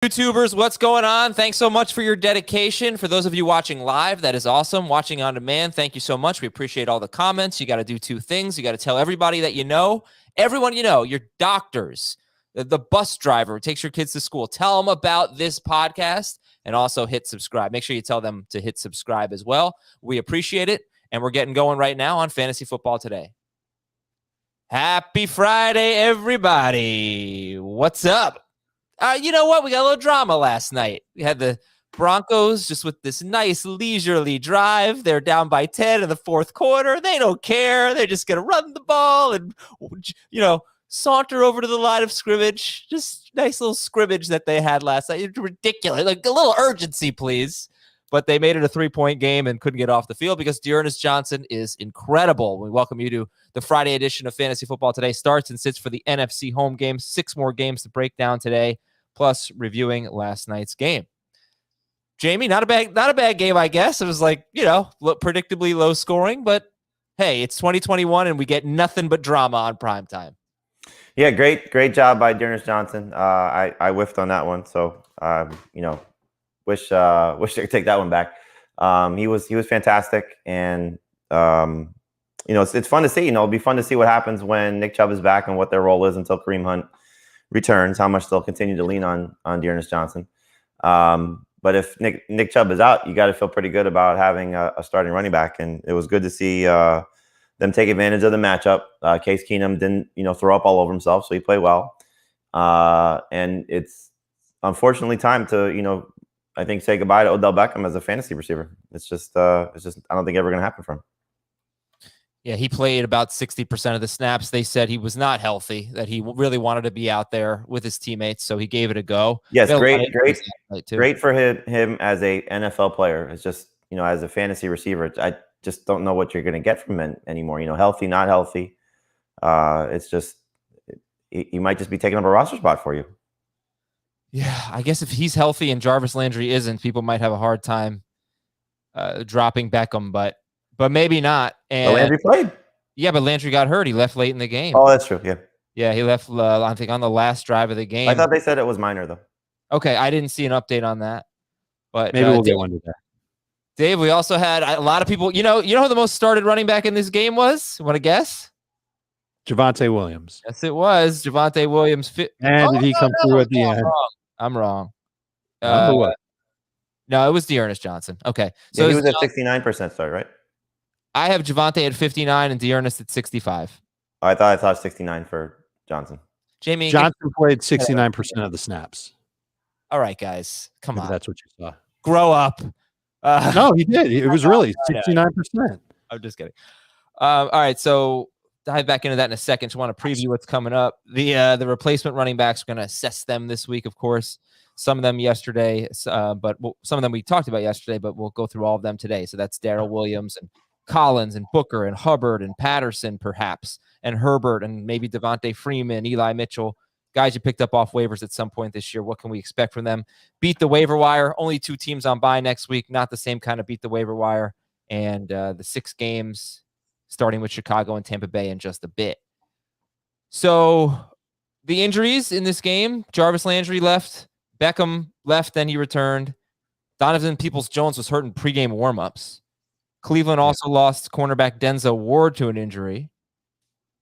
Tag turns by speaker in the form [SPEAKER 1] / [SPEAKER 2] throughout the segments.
[SPEAKER 1] YouTubers, what's going on? Thanks so much for your dedication. For those of you watching live, that is awesome. Watching on demand, thank you so much. We appreciate all the comments. You got to do two things. You got to tell everybody that you know, everyone you know, your doctors, the bus driver who takes your kids to school. Tell them about this podcast and also hit subscribe. Make sure you tell them to hit subscribe as well. We appreciate it, and we're getting going right now on Fantasy Football Today. Happy Friday, everybody. What's up? You know what? We got a little drama last night. We had the Broncos just with this nice leisurely drive. They're down by 10 in the fourth quarter. They don't care. They're just going to run the ball and, saunter over to the line of scrimmage. Just nice little scrimmage that they had last night. It's ridiculous. Like a little urgency, please. But they made it a 3-point game and couldn't get off the field because D'Ernest Johnson is incredible. We welcome you to the Friday edition of Fantasy Football Today. Starts and sits for the NFC home games. 6 more games to break down today, plus reviewing last night's game. Jamie, not a bad game, I guess. It was like, predictably low scoring, but hey, it's 2021 and we get nothing but drama on primetime.
[SPEAKER 2] Yeah, great job by D'Ernest Johnson. I whiffed on that one, so wish I could take that one back. He was fantastic, and it's fun to see. It'll be fun to see what happens when Nick Chubb is back and what their role is until Kareem Hunt returns. How much they'll continue to lean on D'Ernest Johnson. But if Nick Chubb is out, you got to feel pretty good about having a starting running back, and it was good to see them take advantage of the matchup. Case Keenum didn't throw up all over himself, so he played well. And it's unfortunately time to I think say goodbye to Odell Beckham as a fantasy receiver. It's just I don't think ever going to happen for him.
[SPEAKER 1] Yeah, he played about 60% of the snaps. They said he was not healthy, that he really wanted to be out there with his teammates, so he gave it a go.
[SPEAKER 2] Yes, great for him as a NFL player. It's just, as a fantasy receiver, I just don't know what you're going to get from him anymore. Healthy, not healthy. It's just, he might just be taking up a roster spot for you.
[SPEAKER 1] Yeah, I guess if he's healthy and Jarvis Landry isn't, people might have a hard time dropping Beckham, but maybe not. And
[SPEAKER 2] Landry played.
[SPEAKER 1] Yeah, but Landry got hurt. He left late in the game.
[SPEAKER 2] Oh, that's true. Yeah.
[SPEAKER 1] Yeah, he left, I think, on the last drive of the game.
[SPEAKER 2] I thought they said it was minor, though.
[SPEAKER 1] Okay, I didn't see an update on that. But
[SPEAKER 3] maybe we'll get one today.
[SPEAKER 1] Dave, we also had a lot of people. You know who the most started running back in this game was? Want to guess?
[SPEAKER 3] Javonte Williams.
[SPEAKER 1] Yes, it was. Javonte Williams.
[SPEAKER 3] And did he come through at the end?
[SPEAKER 1] I'm wrong.
[SPEAKER 3] What?
[SPEAKER 1] No, it was D'Ernest Johnson. Okay.
[SPEAKER 2] So he was at 69% start, right?
[SPEAKER 1] I have Javonte at 59 and D'Ernest at 65.
[SPEAKER 2] Oh, I thought 69 for Johnson.
[SPEAKER 1] Jamie
[SPEAKER 3] Johnson played 69% of the snaps.
[SPEAKER 1] All right, guys. Come on.
[SPEAKER 3] That's what you saw.
[SPEAKER 1] Grow up.
[SPEAKER 3] No, he did. It was really 69%.
[SPEAKER 1] I'm just kidding. All right, so dive back into that in a second. Just want to preview what's coming up. The replacement running backs, we're going to assess them this week, of course. Some of them yesterday, but some of them we talked about yesterday, but we'll go through all of them today. So that's Darrel Williams and Collins and Booker and Hubbard and Patterson, perhaps, and Herbert and maybe Devontae Freeman, Eli Mitchell, guys you picked up off waivers at some point this year. What can we expect from them? Beat the waiver wire. Only 2 teams on bye next week. Not the same kind of beat the waiver wire. And the 6 games starting with Chicago and Tampa Bay in just a bit. So the injuries in this game, Jarvis Landry left. Beckham left, then he returned. Donovan Peoples-Jones was hurt in pregame warmups. Cleveland also lost cornerback Denzel Ward to an injury.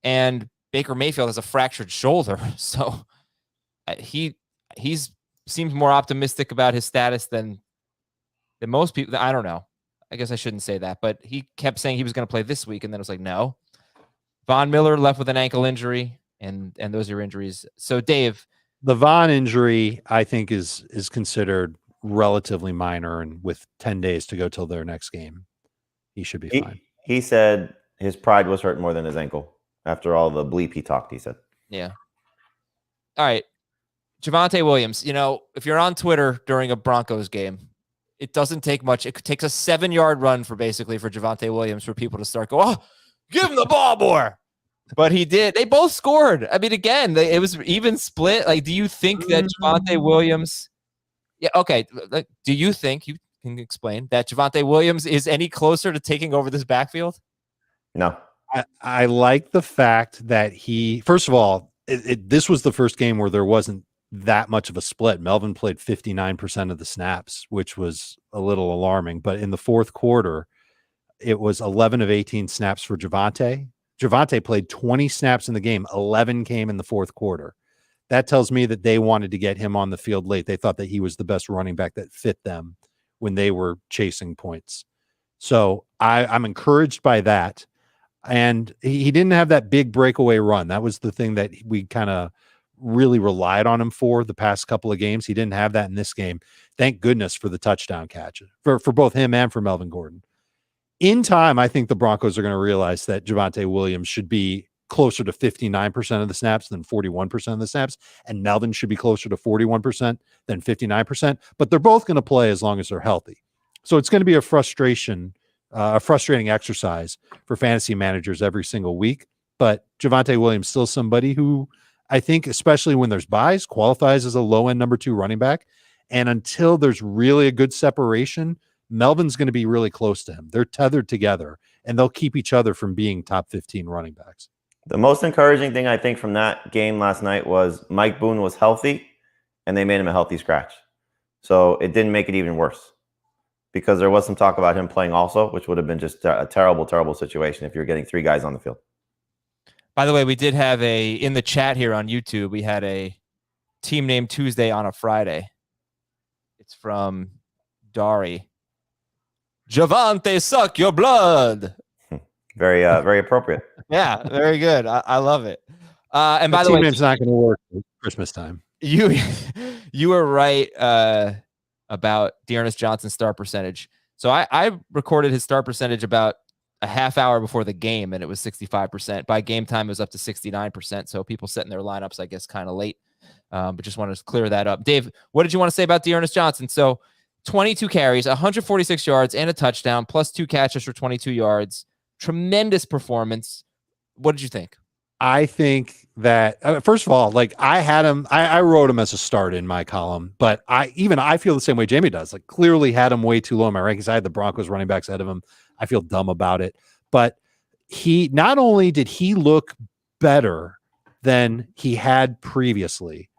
[SPEAKER 1] And Baker Mayfield has a fractured shoulder. So he's seems more optimistic about his status than most people. I don't know. I guess I shouldn't say that, but he kept saying he was going to play this week, and then it was like, no. Von Miller left with an ankle injury, and those are injuries. So, Dave.
[SPEAKER 3] The Von injury, I think, is considered relatively minor, and with 10 days to go till their next game, he should be fine.
[SPEAKER 2] He said his pride was hurt more than his ankle after all the bleep he talked, he said.
[SPEAKER 1] Yeah. All right. Javonte Williams, if you're on Twitter during a Broncos game, it doesn't take much. It takes a 7-yard run for Javonte Williams for people to start going, oh, give him the ball more. But he did. They both scored. I mean, again, it was even split. Like, do you think that Javonte Williams? Yeah, okay. Do you think, you can explain, that Javonte Williams is any closer to taking over this backfield?
[SPEAKER 2] No.
[SPEAKER 3] I like the fact that first of all, this was the first game where there wasn't that much of a split. Melvin played 59% of the snaps, which was a little alarming. But in the fourth quarter, it was 11 of 18 snaps for Javonte. Javonte played 20 snaps in the game. 11 came in the fourth quarter. That tells me that they wanted to get him on the field late. They thought that he was the best running back that fit them when they were chasing points. So I'm encouraged by that. And he didn't have that big breakaway run. That was the thing that we kind of really relied on him for the past couple of games. He didn't have that in this game. Thank goodness for the touchdown catch for both him and for Melvin Gordon. In time, I think the Broncos are going to realize that Javonte Williams should be closer to 59% of the snaps than 41% of the snaps, and Melvin should be closer to 41% than 59%. But they're both going to play as long as they're healthy. So it's going to be a frustrating exercise for fantasy managers every single week. But Javonte Williams still somebody who I think, especially when there's buys, qualifies as a low-end number 2 running back. And until there's really a good separation, Melvin's going to be really close to him. They're tethered together, and they'll keep each other from being top 15 running backs.
[SPEAKER 2] The most encouraging thing I think from that game last night was Mike Boone was healthy, and they made him a healthy scratch. So it didn't make it even worse because there was some talk about him playing also, which would have been just a terrible, terrible situation if you're getting 3 guys on the field.
[SPEAKER 1] By the way, we did have in the chat here on YouTube, we had a Team Name Tuesday on a Friday. It's from Dari. Javonte, suck your blood.
[SPEAKER 2] Very appropriate.
[SPEAKER 1] Yeah, very good. I love it. And by the way,
[SPEAKER 3] name's not going to work at Christmas time.
[SPEAKER 1] You were right about D'Ernest Johnson's start percentage. So I recorded his start percentage about a half hour before the game, and it was 65%. By game time, it was up to 69%. So people setting their lineups, I guess, kind of late. But just wanted to clear that up. Dave, what did you want to say about D'Ernest Johnson? So 22 carries, 146 yards, and a touchdown, plus 2 catches for 22 yards. Tremendous performance. What did you think?
[SPEAKER 3] I think that first of all, like I had him, I wrote him as a start in my column, but I feel the same way Jamie does. Like clearly had him way too low in my rankings. I had the Broncos running backs ahead of him. I feel dumb about it, but he not only did he look better than he had previously,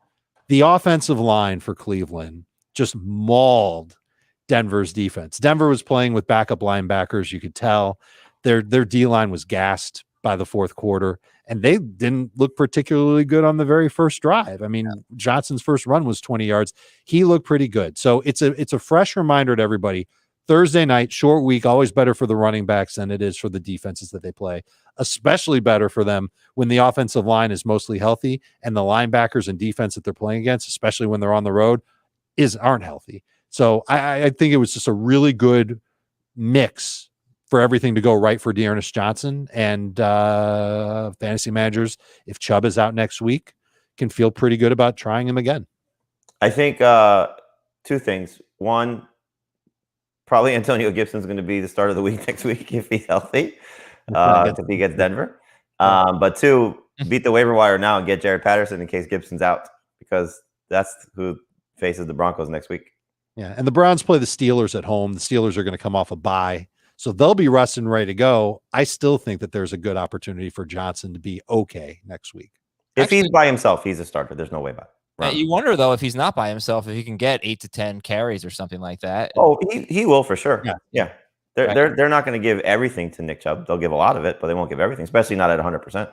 [SPEAKER 3] the offensive line for Cleveland just mauled Denver's defense. Denver was playing with backup linebackers. You could tell their D-line was gassed by the fourth quarter, and they didn't look particularly good on the very first drive. I mean, Johnson's first run was 20 yards. He looked pretty good. So it's a fresh reminder to everybody. Thursday night, short week, always better for the running backs than it is for the defenses that they play, especially better for them when the offensive line is mostly healthy and the linebackers and defense that they're playing against, especially when they're on the road, aren't healthy. So I think it was just a really good mix for everything to go right for D'Ernest Johnson, and fantasy managers, if Chubb is out next week, can feel pretty good about trying him again.
[SPEAKER 2] I think 2 things. One, probably Antonio Gibson's going to be the start of the week next week if he's healthy, if he gets Denver. But 2, beat the waiver wire now and get Jared Patterson in case Gibson's out, because that's who faces the Broncos next week.
[SPEAKER 3] Yeah, and the Browns play the Steelers at home. The Steelers are going to come off a bye, so they'll be rested and ready to go. I still think that there's a good opportunity for Johnson to be okay next week.
[SPEAKER 2] If he's by himself, he's a starter. There's no way about it.
[SPEAKER 1] You wonder, though, if he's not by himself, if he can get 8 to 10 carries or something like that.
[SPEAKER 2] Oh, he will for sure. Yeah.
[SPEAKER 1] Right.
[SPEAKER 2] They're not going to give everything to Nick Chubb. They'll give a lot of it, but they won't give everything, especially not at 100%.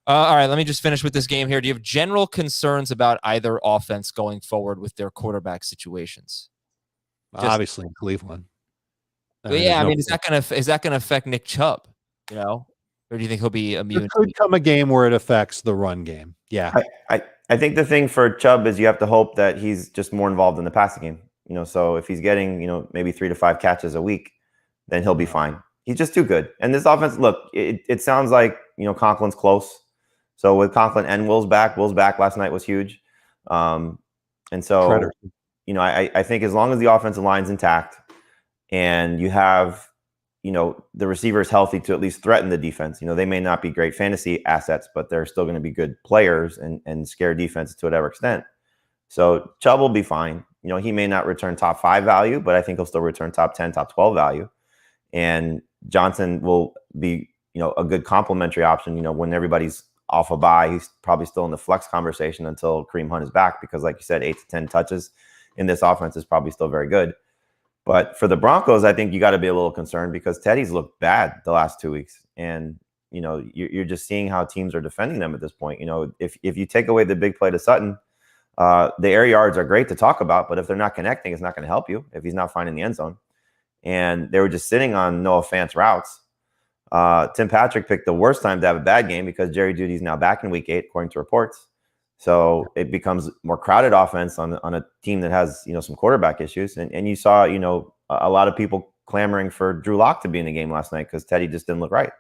[SPEAKER 1] All right, let me just finish with this game here. Do you have general concerns about either offense going forward with their quarterback situations?
[SPEAKER 3] Obviously, in Cleveland.
[SPEAKER 1] Yeah, I mean, is that gonna affect Nick Chubb? You know, or do you think he'll be immune?
[SPEAKER 3] There could come a game where it affects the run game. Yeah,
[SPEAKER 2] I think the thing for Chubb is you have to hope that he's just more involved in the passing game. You know, so if he's getting maybe 3 to 5 catches a week, then he'll be fine. He's just too good. And this offense, look, it sounds like Conklin's close. So with Conklin and Will's back last night was huge. And so I think as long as the offensive line's intact and you have, the receivers healthy to at least threaten the defense, they may not be great fantasy assets, but they're still going to be good players and scare defenses to whatever extent. So Chubb will be fine. He may not return top 5 value, but I think he'll still return top 10, top 12 value. And Johnson will be, a good complementary option, when everybody's off a bye. He's probably still in the flex conversation until Kareem Hunt is back because, like you said, 8 to 10 touches in this offense is probably still very good. But for the Broncos, I think you got to be a little concerned because Teddy's looked bad the last 2 weeks. And, you're just seeing how teams are defending them at this point. If you take away the big play to Sutton, the air yards are great to talk about, but if they're not connecting, it's not going to help you if he's not finding the end zone. And they were just sitting on Noah Fant's routes. Tim Patrick picked the worst time to have a bad game because Jerry Jeudy's now back in week 8, according to reports. So it becomes more crowded offense on a team that has, some quarterback issues. And you saw, a lot of people clamoring for Drew Lock to be in the game last night because Teddy just didn't look right.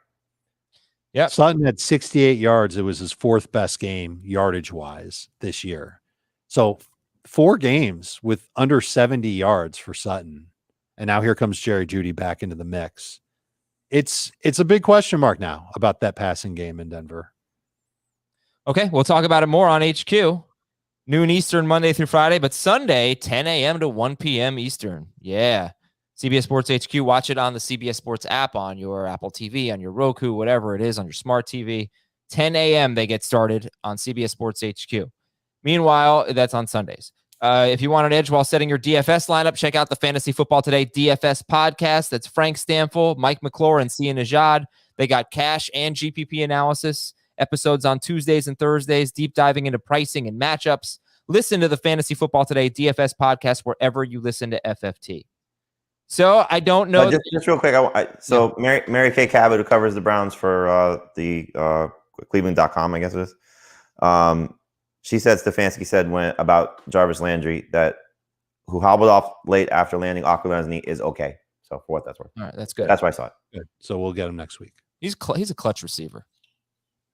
[SPEAKER 3] Yeah. Sutton had 68 yards. It was his 4th best game yardage wise this year. So 4 games with under 70 yards for Sutton. And now here comes Jerry Jeudy back into the mix. It's a big question mark now about that passing game in Denver.
[SPEAKER 1] Okay, we'll talk about it more on HQ. Noon Eastern, Monday through Friday, but Sunday, 10 a.m. to 1 p.m. Eastern. Yeah. CBS Sports HQ, watch it on the CBS Sports app, on your Apple TV, on your Roku, whatever it is, on your smart TV. 10 a.m. they get started on CBS Sports HQ. Meanwhile, that's on Sundays. If you want an edge while setting your DFS lineup, check out the Fantasy Football Today DFS podcast. That's Frank Stanfield, Mike McClure, and Sia Najad. They got cash and GPP analysis. Episodes on Tuesdays and Thursdays, deep diving into pricing and matchups. Listen to the Fantasy Football Today DFS podcast wherever you listen to FFT. So I don't know.
[SPEAKER 2] Just real quick. Mary Kay Cabot, who covers the Browns for the Cleveland.com, I guess it is. She said Stefanski said about Jarvis Landry that who hobbled off late after landing awkwardly on his knee is okay. So for what that's worth.
[SPEAKER 1] All right, that's good.
[SPEAKER 2] That's why I saw it.
[SPEAKER 3] Good. So we'll get him next week.
[SPEAKER 1] He's a clutch receiver.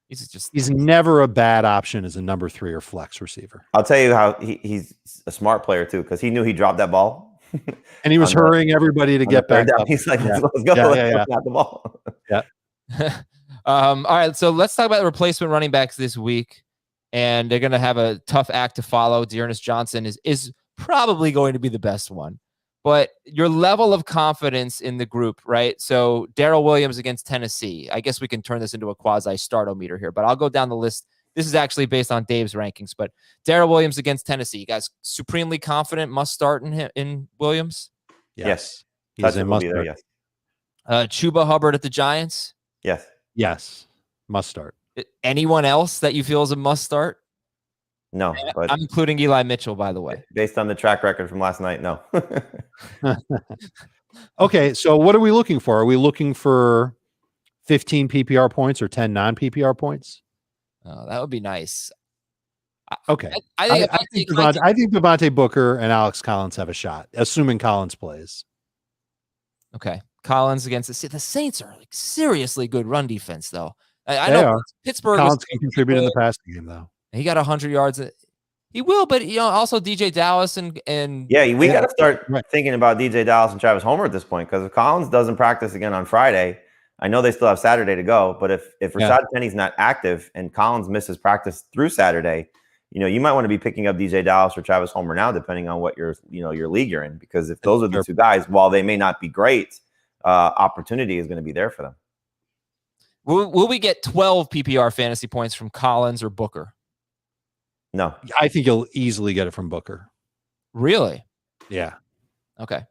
[SPEAKER 1] He's
[SPEAKER 3] never a bad option as a number 3 or flex receiver.
[SPEAKER 2] I'll tell you how he's a smart player too, because he knew he dropped that ball.
[SPEAKER 3] And he was hurrying everybody to get back up.
[SPEAKER 2] He's like, let's go. Let's the ball.
[SPEAKER 3] Yeah.
[SPEAKER 1] All right. So let's talk about the replacement running backs this week. And they're going to have a tough act to follow. Dearness Johnson is probably going to be the best one. But your level of confidence in the group, right? So Darrel Williams against Tennessee. I guess we can turn this into a quasi-startometer here, but I'll go down the list. This is actually based on Dave's rankings, but Darrel Williams against Tennessee. You guys supremely confident must start in Williams?
[SPEAKER 2] Yes.
[SPEAKER 3] He's a must start.
[SPEAKER 2] Yes.
[SPEAKER 1] Chuba Hubbard at the Giants?
[SPEAKER 2] Yes.
[SPEAKER 3] Yes. Must start.
[SPEAKER 1] Anyone else that you feel is a must start?
[SPEAKER 2] No, but
[SPEAKER 1] I'm including Eli Mitchell, by the way.
[SPEAKER 2] Based on the track record from last night, no.
[SPEAKER 3] Okay, so what are we looking for? Are we looking for 15 PPR points or 10 non-PPR points?
[SPEAKER 1] Oh, that would be nice.
[SPEAKER 3] Okay.
[SPEAKER 1] I think
[SPEAKER 3] Devontae Booker and Alex Collins have a shot, assuming Collins plays.
[SPEAKER 1] Okay. Collins against the Saints are like seriously good run defense, though. I
[SPEAKER 3] They
[SPEAKER 1] know
[SPEAKER 3] are.
[SPEAKER 1] Pittsburgh
[SPEAKER 3] Collins can contribute in the passing game, though.
[SPEAKER 1] He got 100 yards. He will, but also DJ Dallas and
[SPEAKER 2] we got to start thinking about DJ Dallas and Travis Homer at this point, because if Collins doesn't practice again on Friday, I know they still have Saturday to go, but if Rashad Penny's not active and Collins misses practice through Saturday, you might want to be picking up DJ Dallas or Travis Homer now, depending on what your league you're in, because if those are the two guys, while they may not be great, opportunity is going to be there for them.
[SPEAKER 1] Will we get 12 PPR fantasy points from Collins or Booker?
[SPEAKER 2] No.
[SPEAKER 3] I think you'll easily get it from Booker.
[SPEAKER 1] Really?
[SPEAKER 3] Yeah.
[SPEAKER 1] Okay.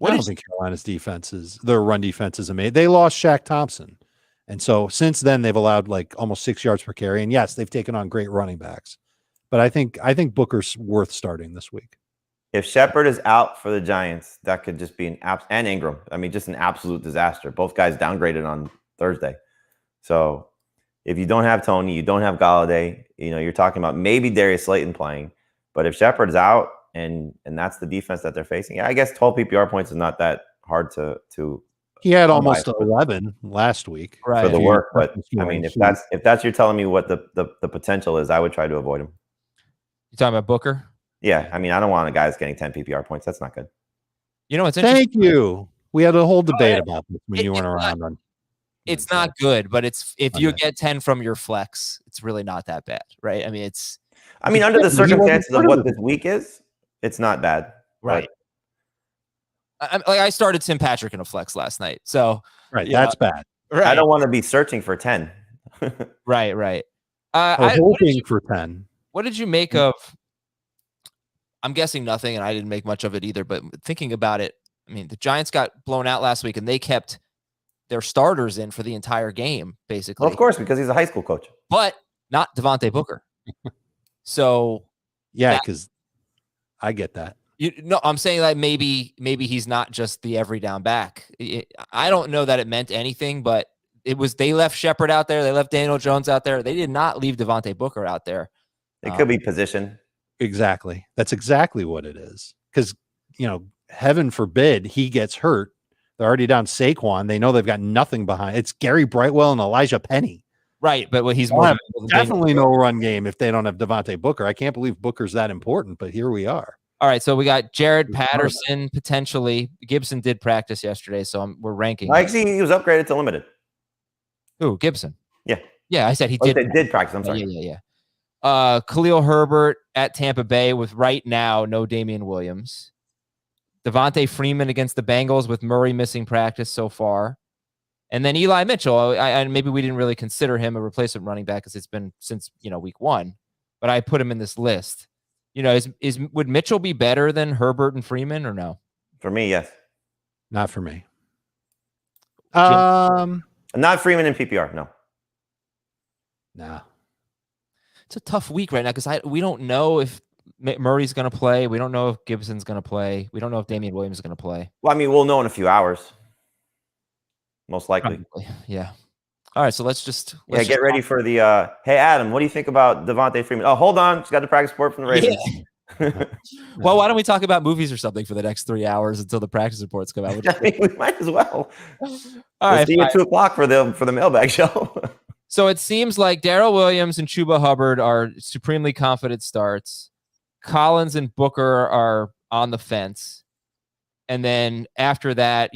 [SPEAKER 3] I don't think Carolina's their run defense is amazing. They lost Shaq Thompson. And so since then, they've allowed like almost 6 yards per carry. And yes, they've taken on great running backs. But I think Booker's worth starting this week.
[SPEAKER 2] If Shepard is out for the Giants, that could just be and Ingram. I mean, just an absolute disaster. Both guys downgraded on Thursday. So if you don't have Tony, you don't have Galladay, you're talking about maybe Darius Slayton playing. But if Shepard is out and that's the defense that they're facing, I guess 12 PPR points is not that hard to.
[SPEAKER 3] He had almost 11 last week
[SPEAKER 2] for the work. But I mean, if that's you're telling me what the potential is, I would try to avoid him.
[SPEAKER 1] You talking about Booker?
[SPEAKER 2] Yeah, I mean, I don't want a guy that's getting 10 PPR points. That's not good.
[SPEAKER 1] It's interesting.
[SPEAKER 3] Thank you. We had a whole debate about this when you weren't around.
[SPEAKER 1] It's not good, but if you get 10 from your flex, it's really not that bad, right? I mean,
[SPEAKER 2] under the circumstances of what this week is, it's not bad.
[SPEAKER 1] Right. I started Tim Patrick in a flex last night. So
[SPEAKER 3] that's bad.
[SPEAKER 1] Right.
[SPEAKER 2] I don't want to be searching for 10.
[SPEAKER 1] Right.
[SPEAKER 3] hoping for 10.
[SPEAKER 1] What did you make of? I'm guessing nothing, and I didn't make much of it either. But thinking about it, I mean, the Giants got blown out last week, and they kept their starters in for the entire game, basically.
[SPEAKER 2] Well, of course, because he's a high school coach.
[SPEAKER 1] But not Devontae Booker. So
[SPEAKER 3] yeah, because I get that.
[SPEAKER 1] I'm saying that maybe he's not just the every down back. I don't know that it meant anything, but they left Shepard out there. They left Daniel Jones out there. They did not leave Devontae Booker out there.
[SPEAKER 2] It could be position.
[SPEAKER 3] Exactly. That's exactly what it is. Because, heaven forbid he gets hurt. They're already down Saquon. They know they've got nothing behind. It's Gary Brightwell and Elijah Penny.
[SPEAKER 1] Right, but he's more
[SPEAKER 3] definitely no run game if they don't have Devontae Booker. I can't believe Booker's that important, but here we are.
[SPEAKER 1] All right, so we got Jared Patterson potentially. Gibson did practice yesterday, so we're ranking.
[SPEAKER 2] I see he was upgraded to limited.
[SPEAKER 1] Who, Gibson?
[SPEAKER 2] Yeah.
[SPEAKER 1] Yeah, I said he did.
[SPEAKER 2] They did practice. I'm sorry.
[SPEAKER 1] Yeah. Khalil Herbert at Tampa Bay with right now no Damian Williams. Devontae Freeman against the Bengals with Murray missing practice so far. And then Eli Mitchell, maybe we didn't really consider him a replacement running back because it's been since week 1, but I put him in this list. Would Mitchell be better than Herbert and Freeman or no?
[SPEAKER 2] For me, yes.
[SPEAKER 3] Not for me.
[SPEAKER 2] Not Freeman in PPR. No.
[SPEAKER 3] Nah.
[SPEAKER 1] It's a tough week right now because we don't know if Murray's going to play. We don't know if Gibson's going to play. We don't know if Damian Williams is going to play.
[SPEAKER 2] Well, I mean, we'll know in a few hours. Most likely.
[SPEAKER 1] Probably. Yeah. All right, so let's
[SPEAKER 2] get ready for the hey Adam, what do you think about Devontae Freeman? Oh, hold on, just got the practice report from the Ravens.
[SPEAKER 1] Yeah. Well, why don't we talk about movies or something for the next 3 hours until the practice reports come out?
[SPEAKER 2] I mean, we might as well.
[SPEAKER 1] All right,
[SPEAKER 2] see you at 2:00 for the mailbag show.
[SPEAKER 1] So it seems like Darrel Williams and Chuba Hubbard are supremely confident starts. Collins and Booker are on the fence. And then after that,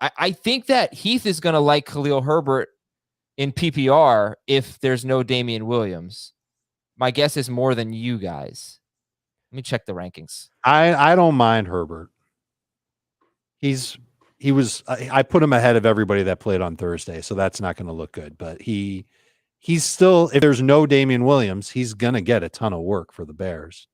[SPEAKER 1] I think that Heath is going to like Khalil Herbert in PPR if there's no Damian Williams. My guess is more than you guys. Let me check the rankings.
[SPEAKER 3] I don't mind Herbert. I put him ahead of everybody that played on Thursday, so that's not going to look good. But he's still, if there's no Damian Williams, he's going to get a ton of work for the Bears.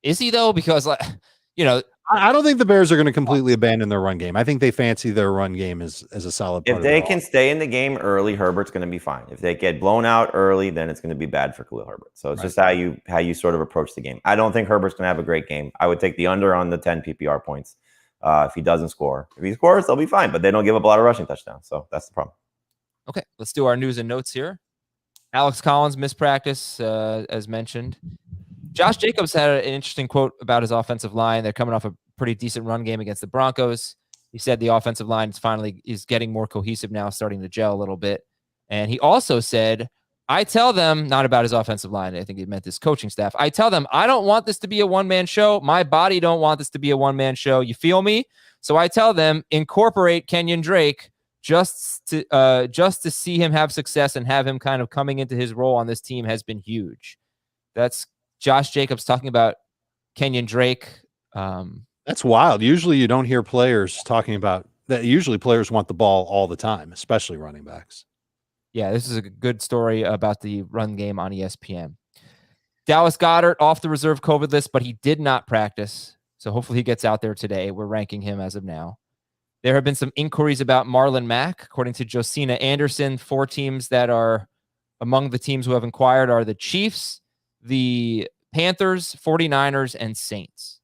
[SPEAKER 1] Is he though? Because
[SPEAKER 3] I don't think the Bears are going to completely abandon their run game. I think they fancy their run game as a solid part.
[SPEAKER 2] If they can stay in the game early, Herbert's going to be fine. If they get blown out early, then it's going to be bad for Khalil Herbert. So it's just how you sort of approach the game. I don't think Herbert's going to have a great game. I would take the under on the 10 PPR points if he doesn't score. If he scores, they'll be fine, but they don't give up a lot of rushing touchdowns. So that's the problem.
[SPEAKER 1] Okay, let's do our news and notes here. Alex Collins missed practice, as mentioned. Josh Jacobs had an interesting quote about his offensive line. They're coming off a pretty decent run game against the Broncos. He said the offensive line is getting more cohesive now, starting to gel a little bit. And he also said, I tell them, not about his offensive line, I think he meant his coaching staff. I tell them, I don't want this to be a one-man show. My body don't want this to be a one-man show. You feel me? So I tell them, incorporate Kenyon Drake just to see him have success and have him kind of coming into his role on this team has been huge. That's Josh Jacobs talking about Kenyon Drake.
[SPEAKER 3] That's wild. Usually you don't hear players talking about that. Usually players want the ball all the time, especially running backs.
[SPEAKER 1] Yeah, this is a good story about the run game on ESPN. Dallas Goedert off the reserve COVID list, but he did not practice. So hopefully he gets out there today. We're ranking him as of now. There have been some inquiries about Marlon Mack. According to Josina Anderson, 4 teams that are among the teams who have inquired are the Chiefs, the Panthers, 49ers, and Saints.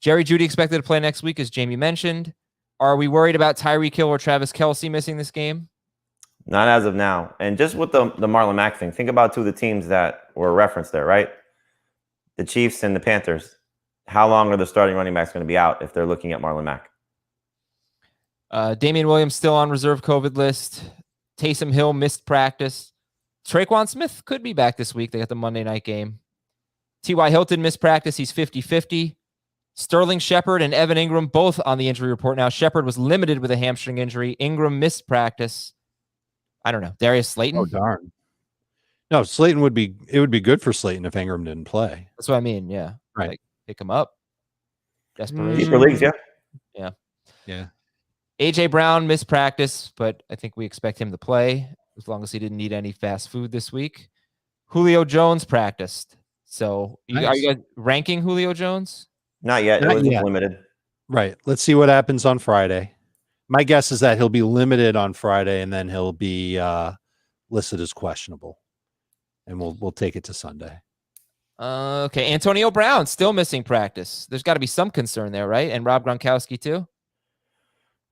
[SPEAKER 1] Jerry Jeudy expected to play next week, as Jamie mentioned. Are we worried about Tyreek Hill or Travis Kelce missing this game?
[SPEAKER 2] Not as of now. And just with the Marlon Mack thing, think about 2 of the teams that were referenced there, right? The Chiefs and the Panthers. How long are the starting running backs going to be out if they're looking at Marlon Mack?
[SPEAKER 1] Damian Williams still on reserve COVID list. Taysom Hill missed practice. Traquan Smith could be back this week. They got the Monday night game. T.Y. Hilton missed practice. He's 50-50. Sterling Shepard and Evan Ingram both on the injury report. Now, Shepard was limited with a hamstring injury. Ingram missed practice. I don't know. Darius Slayton?
[SPEAKER 3] Oh, darn. No, Slayton would be good for Slayton if Ingram didn't play.
[SPEAKER 1] That's what I mean. Yeah.
[SPEAKER 3] Right.
[SPEAKER 1] Like, pick him up. Desperation.
[SPEAKER 2] Deeper leagues, yeah.
[SPEAKER 1] Yeah.
[SPEAKER 3] Yeah.
[SPEAKER 1] A.J. Brown missed practice, but I think we expect him to play. as long as he didn't eat any fast food this week. Julio Jones practiced. So are you guys ranking Julio Jones?
[SPEAKER 2] Not yet. It was limited.
[SPEAKER 3] Right. Let's see what happens on Friday. My guess is that he'll be limited on Friday, and then he'll be listed as questionable, and we'll take it to Sunday.
[SPEAKER 1] Okay. Antonio Brown still missing practice. There's got to be some concern there, right? And Rob Gronkowski too.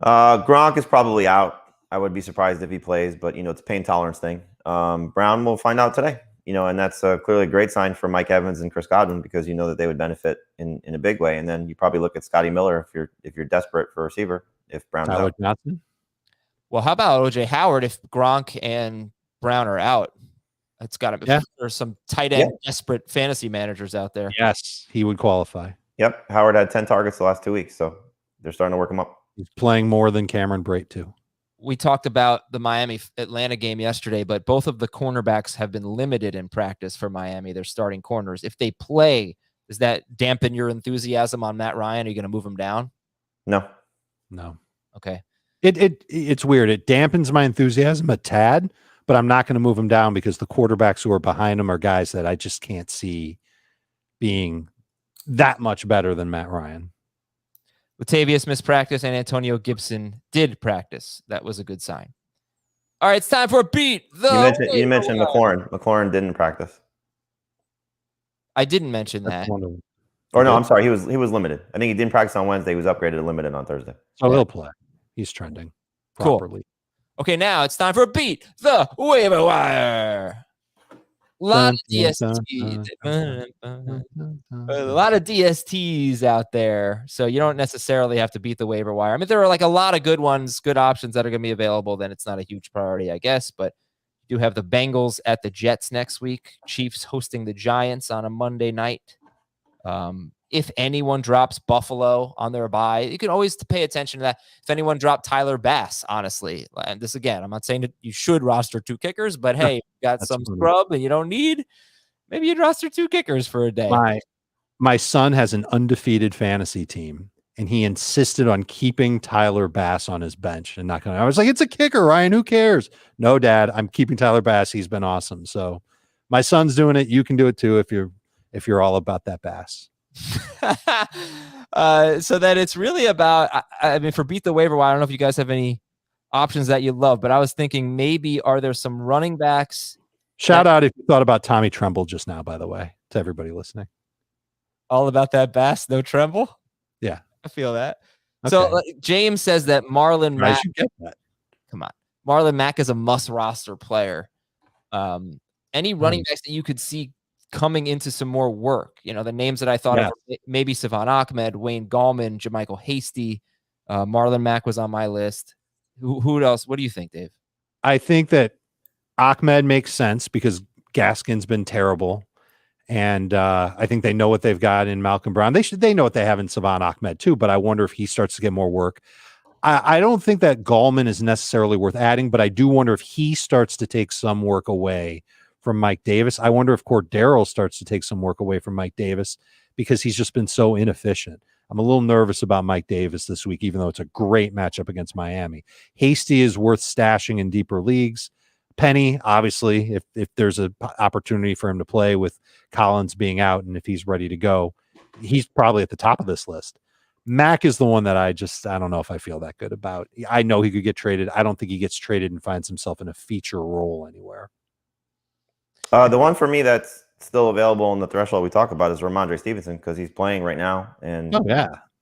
[SPEAKER 2] Gronk is probably out. I would be surprised if he plays, but it's a pain tolerance thing. Brown will find out today. And that's clearly a great sign for Mike Evans and Chris Godwin, because that they would benefit in a big way. And then you probably look at Scotty Miller if you're desperate for a receiver. If Brown's out.
[SPEAKER 3] Johnson.
[SPEAKER 1] Well, how about OJ Howard if Gronk and Brown are out? It's got to be. There's some tight end desperate fantasy managers out there.
[SPEAKER 3] Yes, he would qualify.
[SPEAKER 2] Yep, Howard had 10 targets the last 2 weeks, so they're starting to work him up.
[SPEAKER 3] He's playing more than Cameron Brate too.
[SPEAKER 1] We talked about the Miami-Atlanta game yesterday, but both of the cornerbacks have been limited in practice for Miami. They're starting corners. If they play, does that dampen your enthusiasm on Matt Ryan? Are you going to move him down?
[SPEAKER 2] No.
[SPEAKER 1] Okay.
[SPEAKER 3] It's weird. It dampens my enthusiasm a tad, but I'm not going to move him down because the quarterbacks who are behind him are guys that I just can't see being that much better than Matt Ryan.
[SPEAKER 1] Latavius missed practice and Antonio Gibson did practice. That was a good sign. All right, it's time for a beat.
[SPEAKER 2] You mentioned McLaurin. McLaurin didn't practice.
[SPEAKER 1] I didn't mention that.
[SPEAKER 2] Or no, I'm sorry. He was limited. I think he didn't practice on Wednesday. He was upgraded to limited on Thursday.
[SPEAKER 3] So he'll play. He's trending properly.
[SPEAKER 1] Cool. Okay, now it's time for a beat. The waiver wire. A lot of DSTs out there. So you don't necessarily have to beat the waiver wire. I mean, there are like a lot of good ones, good options that are going to be available. Then it's not a huge priority, I guess. But you do have the Bengals at the Jets next week. Chiefs hosting the Giants on a Monday night. If anyone drops Buffalo on their bye, you can always pay attention to that. If anyone dropped Tyler Bass, honestly, and this again, I'm not saying that you should roster 2 kickers, but hey, you got some scrub and you don't need, maybe you'd roster 2 kickers for a day.
[SPEAKER 3] My son has an undefeated fantasy team, and he insisted on keeping Tyler Bass on his bench and not going. I was like, it's a kicker, Ryan. Who cares? No, Dad, I'm keeping Tyler Bass. He's been awesome. So my son's doing it. You can do it too if you're all about that Bass.
[SPEAKER 1] So that it's really about, I mean, for Beat the Waiver Wire, I don't know if you guys have any options that you love, but I was thinking maybe are there some running backs?
[SPEAKER 3] Shout out if you thought about Tommy Tremble just now, by the way, to everybody listening.
[SPEAKER 1] All about that Bass, no Tremble?
[SPEAKER 3] Yeah.
[SPEAKER 1] I feel that.
[SPEAKER 3] Okay.
[SPEAKER 1] So James says that Marlon Mack.
[SPEAKER 3] Get that.
[SPEAKER 1] Come on. Marlon Mack is a must roster player. Any running backs that you could see coming into some more work? The names that I thought of, maybe Savon Ahmed, Wayne Gallman, JaMychal Hasty, Marlon Mack was on my list. Who else? What do you think, Dave?
[SPEAKER 3] I think that Ahmed makes sense because Gaskin's been terrible. And I think they know what they've got in Malcolm Brown. They know what they have in Savon Ahmed too, but I wonder if he starts to get more work. I don't think that Gallman is necessarily worth adding, but I do wonder if he starts to take some work away from Mike Davis. I wonder if Cordero starts to take some work away from Mike Davis because he's just been so inefficient. I'm a little nervous about Mike Davis this week, even though it's a great matchup against Miami. Hasty is worth stashing in deeper leagues. Penny, obviously, if there's an opportunity for him to play with Collins being out and if he's ready to go, he's probably at the top of this list. Mack is the one that I don't know if I feel that good about. I know he could get traded. I don't think he gets traded and finds himself in a feature role anywhere.
[SPEAKER 2] The one for me that's still available in the threshold we talk about is Ramondre Stevenson because he's playing right now. And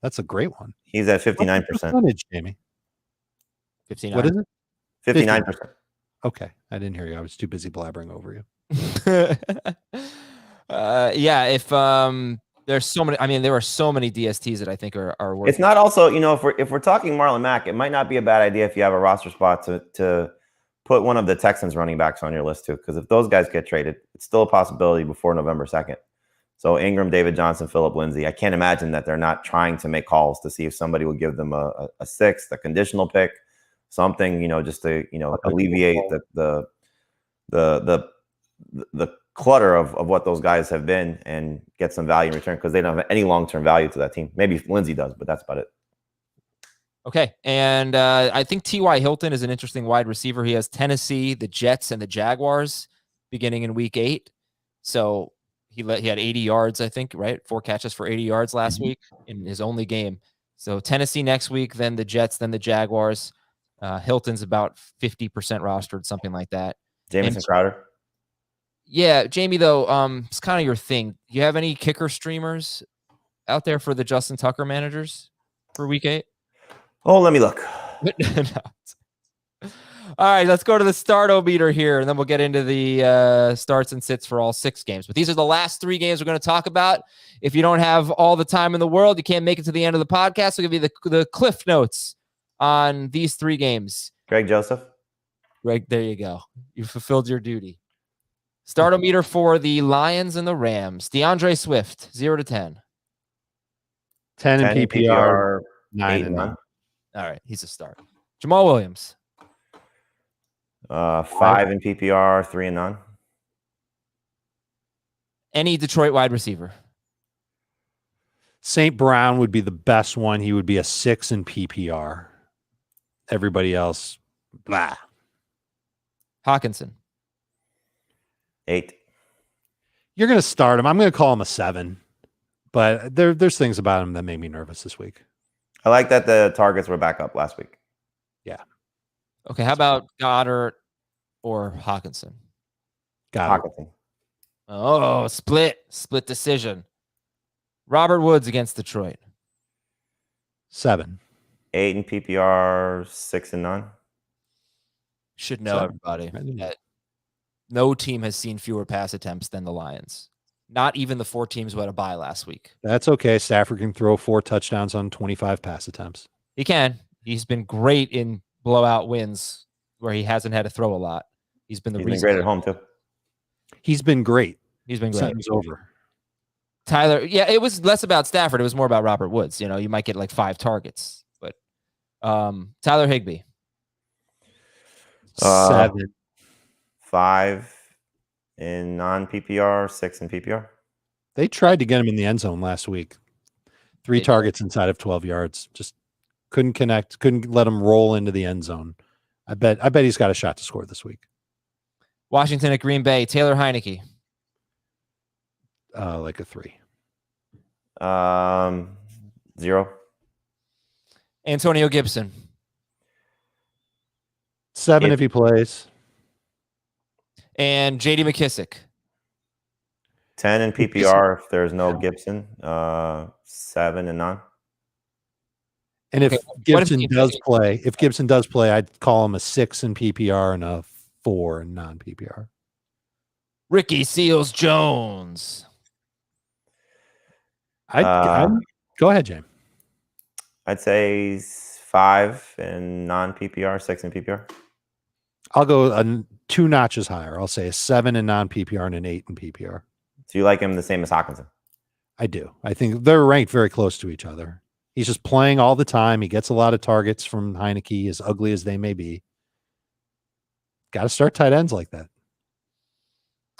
[SPEAKER 3] that's a great one.
[SPEAKER 2] He's at 59%.
[SPEAKER 3] Percentage, Jamie?
[SPEAKER 1] 59.
[SPEAKER 3] What is it?
[SPEAKER 2] 59%.
[SPEAKER 3] Okay, I didn't hear you. I was too busy blabbering over you.
[SPEAKER 1] If there's so many, I mean, there are so many DSTs that I think are worth.
[SPEAKER 2] It's not also, if we're talking Marlon Mack, it might not be a bad idea if you have a roster spot to put one of the Texans running backs on your list too, because if those guys get traded, it's still a possibility before November 2nd. So Ingram, David Johnson, Phillip Lindsay, I can't imagine that they're not trying to make calls to see if somebody will give them a 6th, a conditional pick, something, just to, alleviate the clutter of what those guys have been and get some value in return because they don't have any long-term value to that team. Maybe Lindsay does, but that's about it.
[SPEAKER 1] Okay. And I think T.Y. Hilton is an interesting wide receiver. He has Tennessee, the Jets, and the Jaguars beginning in week 8. So he had 80 yards, I think, right? 4 catches for 80 yards last week in his only game. So Tennessee next week, then the Jets, then the Jaguars. Hilton's about 50% rostered, something like that.
[SPEAKER 2] Jamison Crowder.
[SPEAKER 1] Yeah, Jamie, though, it's kind of your thing. Do you have any kicker streamers out there for the Justin Tucker managers for week 8?
[SPEAKER 2] Oh, let me look.
[SPEAKER 1] No. All right, let's go to the Startometer here, and then we'll get into the starts and sits for all 6 games. But these are the last 3 games we're going to talk about. If you don't have all the time in the world, you can't make it to the end of the podcast. We'll give you the cliff notes on these 3 games.
[SPEAKER 2] Greg Joseph.
[SPEAKER 1] Greg, there you go. You fulfilled your duty. Startometer for the Lions and the Rams. DeAndre Swift, 0 to 10.
[SPEAKER 3] 10 in PPR, 9 and 9.
[SPEAKER 1] All right, he's a start. Jamal Williams.
[SPEAKER 2] 5 in PPR, 3 and none.
[SPEAKER 1] Any Detroit wide receiver.
[SPEAKER 3] St. Brown would be the best one. He would be a 6 in PPR. Everybody else, blah.
[SPEAKER 1] Hawkinson.
[SPEAKER 2] 8.
[SPEAKER 3] You're going to start him. I'm going to call him a 7. But there's things about him that made me nervous this week.
[SPEAKER 2] I like that the targets were back up last week.
[SPEAKER 3] Yeah.
[SPEAKER 1] Okay, how about Goddard or Hawkinson?
[SPEAKER 2] Hawkinson.
[SPEAKER 1] Oh, split decision. Robert Woods against Detroit.
[SPEAKER 3] 7.
[SPEAKER 2] 8 in PPR, 6 and none.
[SPEAKER 1] Should know,
[SPEAKER 3] 7.
[SPEAKER 1] everybody, that no team has seen fewer pass attempts than the Lions. Not even the 4 teams who had a bye last week.
[SPEAKER 3] That's okay. Stafford can throw 4 touchdowns on 25 pass attempts.
[SPEAKER 1] He can. He's been great in blowout wins where he hasn't had to throw a lot. He's been
[SPEAKER 2] He's been great at home too.
[SPEAKER 3] He's been great.
[SPEAKER 1] He's been great.
[SPEAKER 3] Sentence over.
[SPEAKER 1] Tyler, yeah, it was less about Stafford. It was more about Robert Woods. You know, you might get like 5 targets, but Tyler Higbee.
[SPEAKER 3] 7.
[SPEAKER 2] 5 in non-PPR, 6 in PPR.
[SPEAKER 3] They tried to get him in the end zone last week. 3 targets inside of 12 yards. Just couldn't connect. Couldn't let him roll into the end zone. I bet he's got a shot to score this week.
[SPEAKER 1] Washington at Green Bay. Taylor Heineke.
[SPEAKER 3] Like a 3.
[SPEAKER 2] 0.
[SPEAKER 1] Antonio Gibson.
[SPEAKER 3] 7 if he plays.
[SPEAKER 1] And J.D. McKissick.
[SPEAKER 2] 10 in PPR if there's no Gibson. 7 and none.
[SPEAKER 3] And if Gibson does play, I'd call him a 6 in PPR and a 4 in non-PPR.
[SPEAKER 1] Ricky Seals-Jones.
[SPEAKER 3] Go ahead, James.
[SPEAKER 2] I'd say 5 in non-PPR, 6 in PPR.
[SPEAKER 3] I'll go 2 notches higher. I'll say a 7 in non-PPR and an 8 in PPR.
[SPEAKER 2] So you like him the same as Hawkinson?
[SPEAKER 3] I do. I think they're ranked very close to each other. He's just playing all the time. He gets a lot of targets from Heineke, as ugly as they may be. Got to start tight ends like that.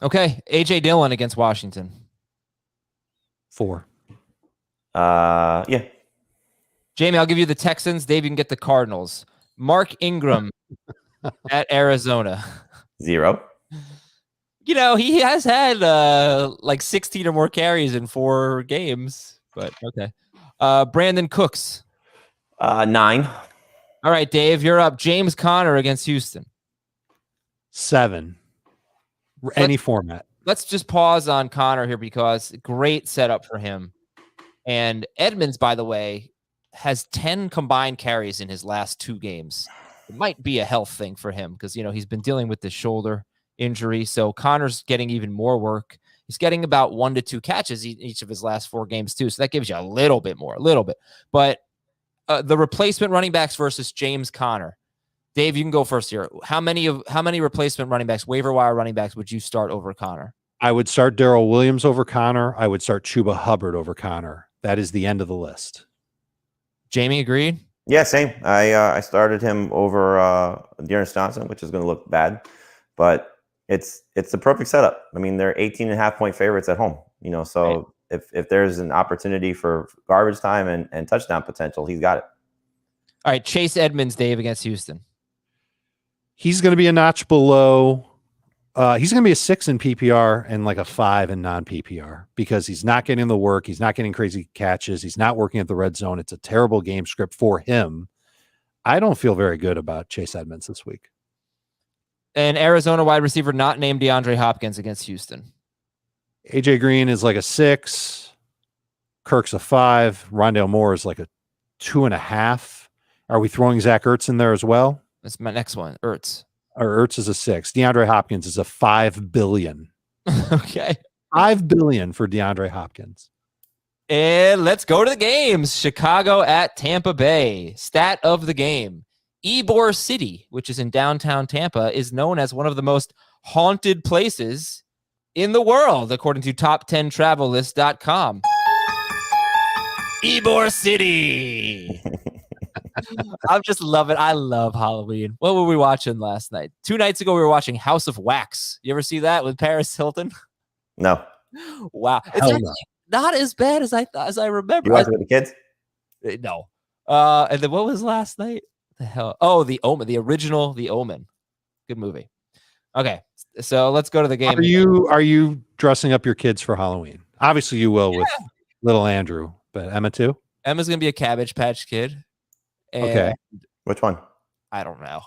[SPEAKER 1] Okay. A.J. Dillon against Washington.
[SPEAKER 3] 4.
[SPEAKER 2] Yeah.
[SPEAKER 1] Jamie, I'll give you the Texans. Dave, you can get the Cardinals. Mark Ingram at Arizona.
[SPEAKER 2] 0.
[SPEAKER 1] You know, he has had like 16 or more carries in 4 games, but okay. Brandon Cooks.
[SPEAKER 2] 9.
[SPEAKER 1] All right, Dave, you're up. James Conner against Houston.
[SPEAKER 3] 7. Any format.
[SPEAKER 1] Let's just pause on Conner here because great setup for him. And Edmonds, by the way, has 10 combined carries in his last 2 games. It might be a health thing for him because, you know, he's been dealing with this shoulder injury. So Connor's getting even more work. He's getting about 1 to 2 catches each of his last 4 games too. So that gives you a little bit more. But the replacement running backs versus James Conner. Dave, you can go first here. How many replacement running backs, waiver wire running backs, would you start over Conner?
[SPEAKER 3] I would start Darrel Williams over Conner. I would start Chuba Hubbard over Conner. That is the end of the list.
[SPEAKER 1] Jamie, agreed?
[SPEAKER 2] Yeah, same. I started him over Dearness Johnson, which is going to look bad, but it's the perfect setup. I mean, they're 18.5-point favorites at home, you know, so right. if there's an opportunity for garbage time and touchdown potential, he's got it.
[SPEAKER 1] All right, Chase Edmonds, Dave, against Houston.
[SPEAKER 3] He's going to be a notch below. He's going to be a 6 in PPR and like a 5 in non-PPR because he's not getting the work. He's not getting crazy catches. He's not working at the red zone. It's a terrible game script for him. I don't feel very good about Chase Edmonds this week.
[SPEAKER 1] An Arizona wide receiver not named DeAndre Hopkins against Houston.
[SPEAKER 3] AJ Green is like a 6. Kirk's a 5. Rondale Moore is like a 2.5. Are we throwing Zach Ertz in there as well?
[SPEAKER 1] That's my next one. Ertz.
[SPEAKER 3] Or Ertz is a 6. DeAndre Hopkins is a 5 billion.
[SPEAKER 1] Okay.
[SPEAKER 3] 5 billion for DeAndre Hopkins.
[SPEAKER 1] And let's go to the games. Chicago at Tampa Bay. Stat of the game. Ybor City, which is in downtown Tampa, is known as one of the most haunted places in the world, according to top10travellist.com. Ybor City. I'm just loving. I love Halloween. What were we watching last night? 2 nights ago, we were watching House of Wax. You ever see that with Paris Hilton?
[SPEAKER 2] No.
[SPEAKER 1] Wow, it's actually not as bad as I remember.
[SPEAKER 2] You watch it with the kids?
[SPEAKER 1] No. And then what was last night? The hell? Oh, The Omen, the original The Omen. Good movie. Okay, so let's go to the game.
[SPEAKER 3] Are you dressing up your kids for Halloween? Obviously, you will with little Andrew, but Emma too.
[SPEAKER 1] Emma's gonna be a Cabbage Patch Kid.
[SPEAKER 3] Okay.
[SPEAKER 2] Which one?
[SPEAKER 1] I don't know.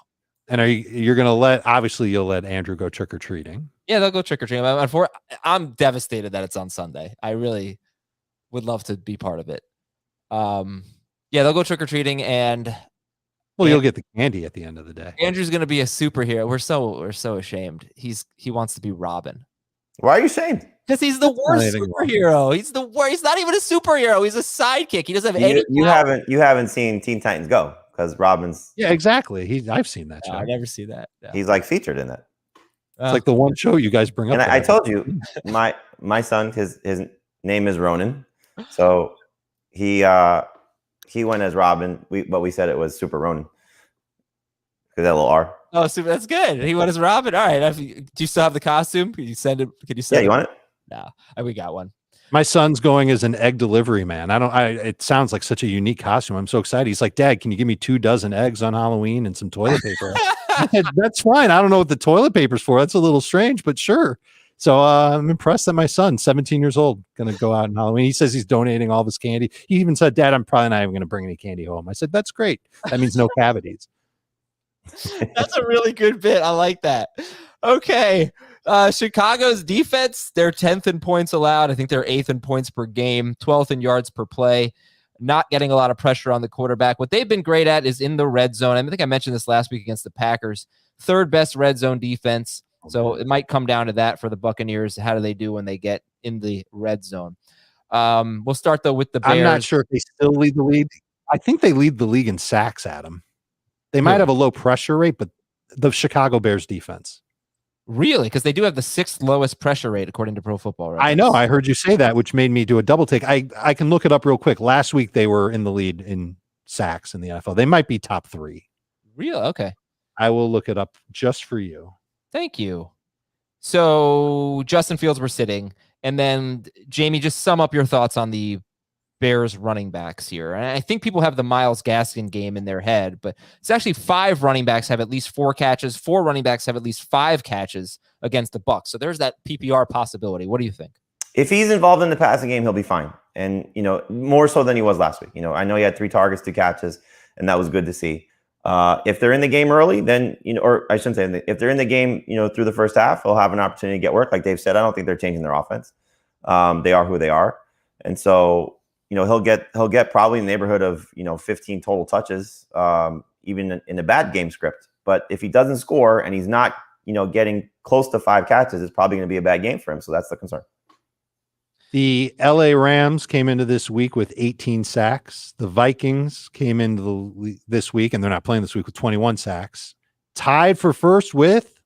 [SPEAKER 3] And you're gonna obviously you'll let Andrew go trick or treating.
[SPEAKER 1] Yeah, they'll go trick or treating. I'm devastated that it's on Sunday. I really would love to be part of it. Yeah, they'll go trick or treating, and
[SPEAKER 3] you'll get the candy at the end of the day.
[SPEAKER 1] Andrew's gonna be a superhero. We're so ashamed. He wants to be Robin.
[SPEAKER 2] Why are you ashamed?
[SPEAKER 1] Because he's the worst superhero. He's the worst. He's not even a superhero. He's a sidekick. He doesn't have any.
[SPEAKER 2] You haven't seen Teen Titans Go because Robin's.
[SPEAKER 3] Yeah, exactly. I've seen that show.
[SPEAKER 1] I never see that. No.
[SPEAKER 2] He's like featured in that.
[SPEAKER 3] It's like the one show you guys bring up.
[SPEAKER 2] And I told you, my son, his name is Ronan, so he went as Robin. But we said it was Super Ronan because that little R.
[SPEAKER 1] Oh, super! That's good. He went as Robin. All right. Do you still have the costume? Can you send it?
[SPEAKER 2] Yeah, you want it?
[SPEAKER 1] No, we got one.
[SPEAKER 3] My son's going as an egg delivery man. It sounds like such a unique costume. I'm so excited. He's like, Dad, can you give me 24 eggs on Halloween and some toilet paper? That's fine. I don't know what the toilet paper's for. That's a little strange, but sure. So I'm impressed that my son, 17 years old, going to go out on Halloween. He says he's donating all of his candy. He even said, Dad, I'm probably not even going to bring any candy home. I said, that's great. That means no cavities.
[SPEAKER 1] That's a really good bit. I like that. Okay. Chicago's defense, they're 10th in points allowed. I think they're 8th in points per game, 12th in yards per play, not getting a lot of pressure on the quarterback. What they've been great at is in the red zone. I think I mentioned this last week against the Packers. 3rd best red zone defense. So it might come down to that for the Buccaneers. How do they do when they get in the red zone? We'll start, though, with the Bears.
[SPEAKER 3] I'm not sure if they still lead the league. I think they lead the league in sacks, Adam. They might have a low pressure rate, but the Chicago Bears defense.
[SPEAKER 1] Really? Because they do have the 6th lowest pressure rate, according to Pro Football Reference.
[SPEAKER 3] I know. I heard you say that, which made me do a double take. I can look it up real quick. Last week, they were in the lead in sacks in the NFL. They might be top 3.
[SPEAKER 1] Really? Okay.
[SPEAKER 3] I will look it up just for you.
[SPEAKER 1] Thank you. So Justin Fields were sitting. And then, Jamie, just sum up your thoughts on the Bears running backs here. And I think people have the Myles Gaskin game in their head, but it's actually 5 running backs have at least 4 catches. 4 running backs have at least 5 catches against the Bucs. So there's that PPR possibility. What do you think?
[SPEAKER 2] If he's involved in the passing game, he'll be fine. And, more so than he was last week. I know he had 3 targets, 2 catches, and that was good to see. If they're in the game early, then, or I shouldn't say, if they're in the game, through the first half, they'll have an opportunity to get work. Like Dave said, I don't think they're changing their offense. They are who they are. And so, he'll get probably in the neighborhood of 15 total touches, even in a bad game script. But if he doesn't score and he's not getting close to 5 catches, it's probably going to be a bad game for him. So that's the concern.
[SPEAKER 3] The LA Rams came into this week with 18 sacks. The Vikings came into this week, and they're not playing this week, with 21 sacks. Tied for first with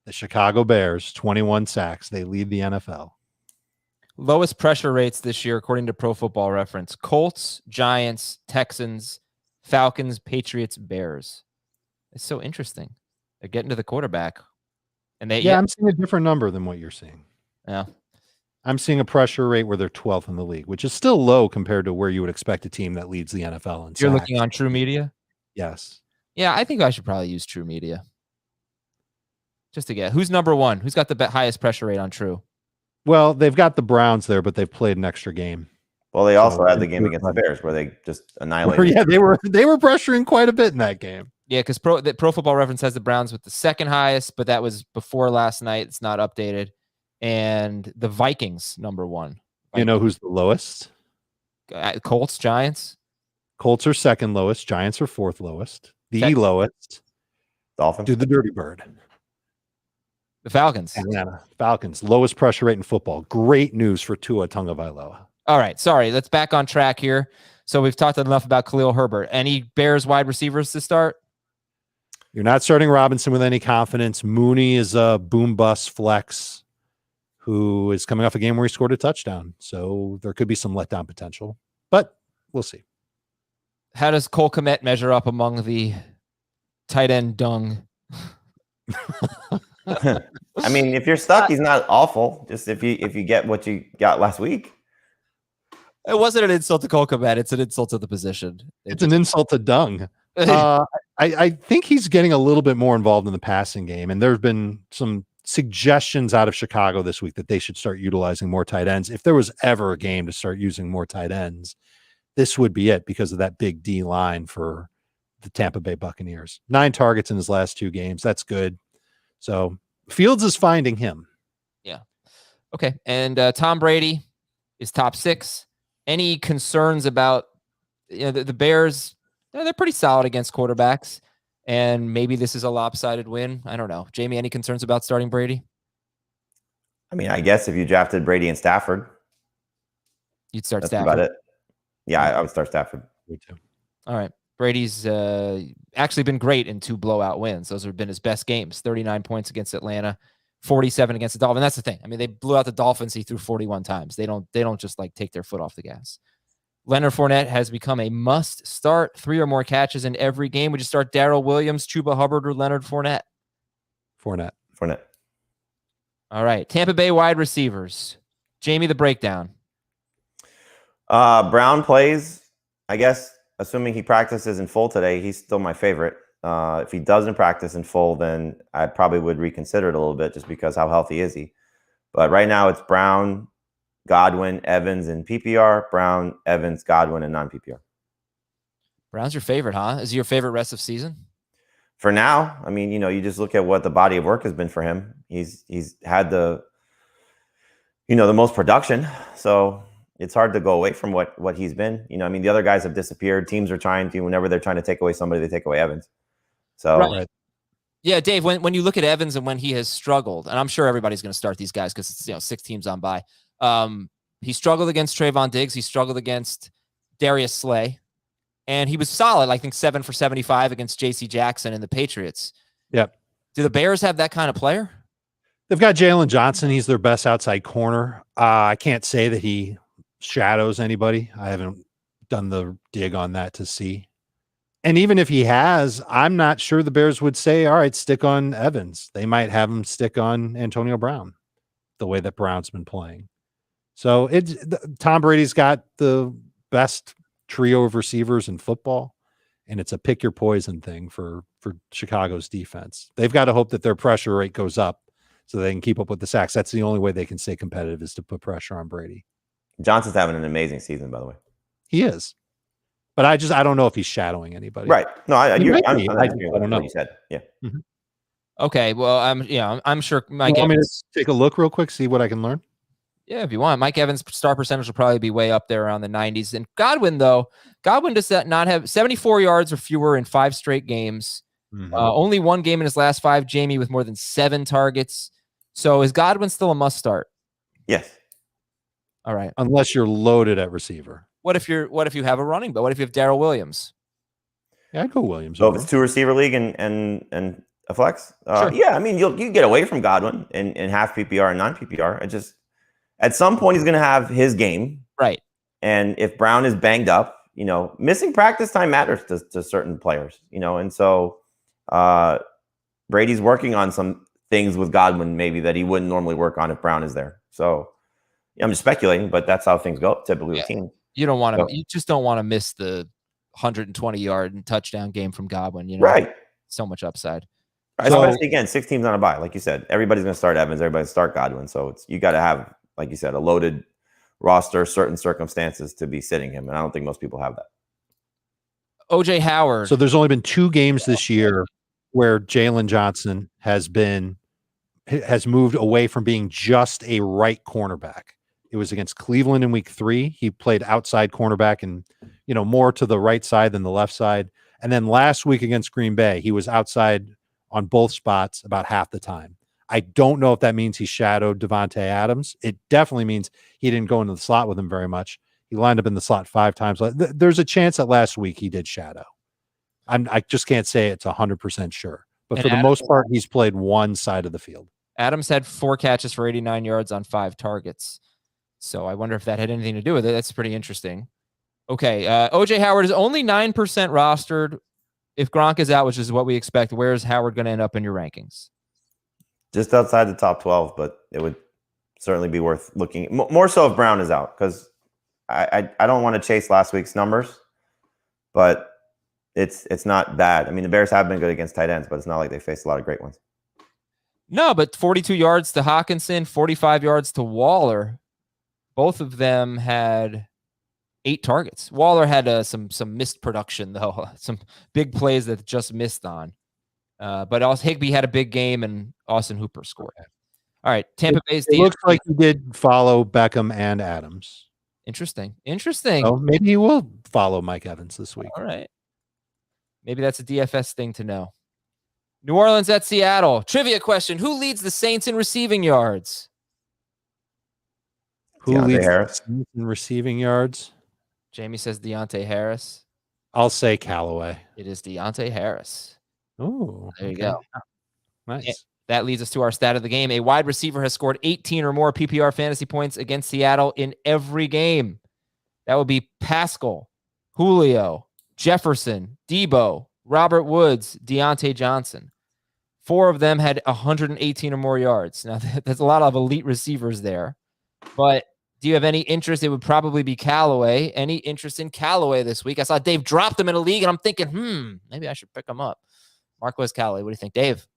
[SPEAKER 3] the Chicago Bears, 21 sacks. They lead the NFL.
[SPEAKER 1] Lowest pressure rates this year, according to Pro Football Reference: Colts, Giants, Texans, Falcons, Patriots, Bears. It's so interesting. They're getting to the quarterback. And I'm
[SPEAKER 3] seeing a different number than what you're seeing.
[SPEAKER 1] Yeah.
[SPEAKER 3] I'm seeing a pressure rate where they're 12th in the league, which is still low compared to where you would expect a team that leads the NFL in
[SPEAKER 1] You're
[SPEAKER 3] sacks.
[SPEAKER 1] looking on True Media?
[SPEAKER 3] Yes.
[SPEAKER 1] Yeah, I think I should probably use True Media. Just to get who's number one? Who's got the highest pressure rate on True?
[SPEAKER 3] Well, they've got the Browns there, but they've played an extra game.
[SPEAKER 2] Well, they also had the game against the Bears where they just annihilated.
[SPEAKER 3] Yeah, they were pressuring quite a bit in that game.
[SPEAKER 1] Yeah, because Pro Football Reference has the Browns with the second highest, but that was before last night. It's not updated. And the Vikings, number one.
[SPEAKER 3] You know who's the lowest?
[SPEAKER 1] Colts, Giants.
[SPEAKER 3] Colts are second lowest. Giants are fourth lowest. The lowest.
[SPEAKER 2] Dolphins.
[SPEAKER 3] Do the Dirty Bird.
[SPEAKER 1] The Falcons.
[SPEAKER 3] Atlanta Falcons. Lowest pressure rate in football. Great news for Tua Tagovailoa.
[SPEAKER 1] All right. Sorry. Let's back on track here. So we've talked enough about Khalil Herbert. Any Bears wide receivers to start?
[SPEAKER 3] You're not starting Robinson with any confidence. Mooney is a boom bust flex who is coming off a game where he scored a touchdown. So there could be some letdown potential, but we'll see.
[SPEAKER 1] How does Cole Kmet measure up among the tight end dung?
[SPEAKER 2] I mean, if you're stuck, he's not awful. Just if you get what you got last week.
[SPEAKER 1] It wasn't an insult to Cole Kmet. It's an insult to the position.
[SPEAKER 3] It's an insult to dung. I think he's getting a little bit more involved in the passing game, and there have been some suggestions out of Chicago this week that they should start utilizing more tight ends. If there was ever a game to start using more tight ends, this would be it because of that big D line for the Tampa Bay Buccaneers. 9 targets in his last 2 games. That's good. So Fields is finding him.
[SPEAKER 1] Yeah. Okay. And Tom Brady is top 6. Any concerns about the Bears? They're pretty solid against quarterbacks, and maybe this is a lopsided win. I don't know. Jamie, any concerns about starting Brady?
[SPEAKER 2] I mean, I guess if you drafted Brady and Stafford,
[SPEAKER 1] you'd start
[SPEAKER 2] that's
[SPEAKER 1] Stafford.
[SPEAKER 2] about it. Yeah, I would start Stafford.
[SPEAKER 3] Me too.
[SPEAKER 1] All right. Brady's actually been great in 2 blowout wins. Those have been his best games. 39 points against Atlanta, 47 against the Dolphins. That's the thing. I mean, they blew out the Dolphins. He threw 41 times. They don't just like take their foot off the gas. Leonard Fournette has become a must start. 3 or more catches in every game. Would you start Darrel Williams, Chuba Hubbard, or Leonard Fournette?
[SPEAKER 3] Fournette.
[SPEAKER 1] All right. Tampa Bay wide receivers. Jamie, the breakdown.
[SPEAKER 2] Brown plays, I guess, assuming he practices in full today, he's still my favorite. If he doesn't practice in full, then I probably would reconsider it a little bit just because how healthy is he. But right now it's Brown, Godwin, Evans, and PPR. Brown, Evans, Godwin, and non-PPR.
[SPEAKER 1] Brown's your favorite, huh? Is he your favorite rest of season?
[SPEAKER 2] For now, I mean, you just look at what the body of work has been for him. He's had the most production. So it's hard to go away from what he's been. I mean, the other guys have disappeared. Teams are trying to, whenever they're trying to take away somebody, they take away Evans. So,
[SPEAKER 1] right. Yeah, Dave, when you look at Evans and when he has struggled, and I'm sure everybody's going to start these guys because it's 6 teams on bye. He struggled against Trayvon Diggs. He struggled against Darius Slay. And he was solid, I think 7 for 75 against J.C. Jackson and the Patriots.
[SPEAKER 3] Yep.
[SPEAKER 1] Do the Bears have that kind of player?
[SPEAKER 3] They've got Jalen Johnson. He's their best outside corner. I can't say that he shadows anybody. I haven't done the dig on that to see. And even if he has, I'm not sure the Bears would say, all right, stick on Evans. They might have him stick on Antonio Brown, the way that Brown's been playing. So Tom Brady's got the best trio of receivers in football, and it's a pick your poison thing for Chicago's defense. They've got to hope that their pressure rate goes up so they can keep up with the sacks. That's the only way they can stay competitive is to put pressure on Brady.
[SPEAKER 2] Johnson's having an amazing season, by the way.
[SPEAKER 3] He is. But I don't know if he's shadowing anybody.
[SPEAKER 2] Right. No, I don't know.
[SPEAKER 3] You
[SPEAKER 2] said. Yeah.
[SPEAKER 3] Mm-hmm.
[SPEAKER 1] Okay. Well, I'm sure Mike.
[SPEAKER 3] You want me to take a look real quick, see what I can learn?
[SPEAKER 1] Yeah, if you want. Mike Evans' star percentage will probably be way up there around the 90s. And Godwin does not have 74 yards or fewer in 5 straight games.
[SPEAKER 3] Mm-hmm.
[SPEAKER 1] Only 1 game in his last 5, Jamie, with more than 7 targets. So is Godwin still a must start?
[SPEAKER 2] Yes.
[SPEAKER 1] All right.
[SPEAKER 3] Unless you're loaded at receiver.
[SPEAKER 1] What if you have a running back? What if you have Darrel Williams?
[SPEAKER 3] Yeah, I'd go Williams.
[SPEAKER 2] So if it's 2 receiver league and a flex,
[SPEAKER 1] sure.
[SPEAKER 2] Yeah, I mean you get away from Godwin in half PPR and non PPR. It just at some point he's going to have his game,
[SPEAKER 1] right?
[SPEAKER 2] And if Brown is banged up, missing practice time matters to certain players, and so Brady's working on some things with Godwin maybe that he wouldn't normally work on if Brown is there. So I'm just speculating, but that's how things go typically
[SPEAKER 1] Yeah.
[SPEAKER 2] with teams.
[SPEAKER 1] You don't want to.
[SPEAKER 2] So,
[SPEAKER 1] You just don't want to miss the 120-yard and touchdown game from Godwin.
[SPEAKER 2] right.
[SPEAKER 1] So much upside.
[SPEAKER 2] So, especially again, 6 teams on a bye. Like you said, everybody's going to start Evans. Everybody's start Godwin. So you got to have, like you said, a loaded roster, certain circumstances to be sitting him. And I don't think most people have that.
[SPEAKER 1] OJ Howard.
[SPEAKER 3] So there's only been 2 games this year where Jalen Johnson has moved away from being just a right cornerback. It was against Cleveland in week 3. He played outside cornerback and, more to the right side than the left side. And then last week against Green Bay, he was outside on both spots about half the time. I don't know if that means he shadowed Devontae Adams. It definitely means he didn't go into the slot with him very much. He lined up in the slot 5 times. There's a chance that last week he did shadow. I just can't say it's 100% sure. But for the most part, he's played one side of the field. Adams
[SPEAKER 1] had 4 catches for 89 yards on 5 targets. So I wonder if that had anything to do with it. That's pretty interesting. Okay, OJ Howard is only 9% rostered. If Gronk is out, which is what we expect, where is Howard going to end up in your rankings?
[SPEAKER 2] Just outside the top 12, but it would certainly be worth looking. More so if Brown is out, because I don't want to chase last week's numbers, but it's not bad. I mean, the Bears have been good against tight ends, but it's not like they faced a lot of great ones.
[SPEAKER 1] No, but 42 yards to Hawkinson, 45 yards to Waller. Both of them had 8 targets. Waller had some missed production, though. Some big plays that just missed on. But also Higbee had a big game, and Austin Hooper scored. All right, Tampa Bay's
[SPEAKER 3] defense. It looks like he did follow Beckham and Adams.
[SPEAKER 1] Interesting.
[SPEAKER 3] Oh, maybe he will follow Mike Evans this week.
[SPEAKER 1] All right. Maybe that's a DFS thing to know. New Orleans at Seattle. Trivia question. Who leads the Saints in receiving yards?
[SPEAKER 3] Who leads the Saints in receiving yards?
[SPEAKER 1] Jamie says Deontay Harris.
[SPEAKER 3] I'll say Callaway.
[SPEAKER 1] It is Deontay Harris.
[SPEAKER 3] Oh,
[SPEAKER 1] there you go.
[SPEAKER 3] Nice.
[SPEAKER 1] That leads us to our stat of the game. A wide receiver has scored 18 or more PPR fantasy points against Seattle in every game. That would be Pascal, Julio, Jefferson, Debo, Robert Woods, Deontay Johnson. 4 of them had 118 or more yards. Now, that's a lot of elite receivers there. But do you have any interest? It would probably be Callaway. Any interest in Callaway this week? I saw Dave dropped him in a league, and I'm thinking, maybe I should pick him up. Marquez Callaway, what do you think, Dave?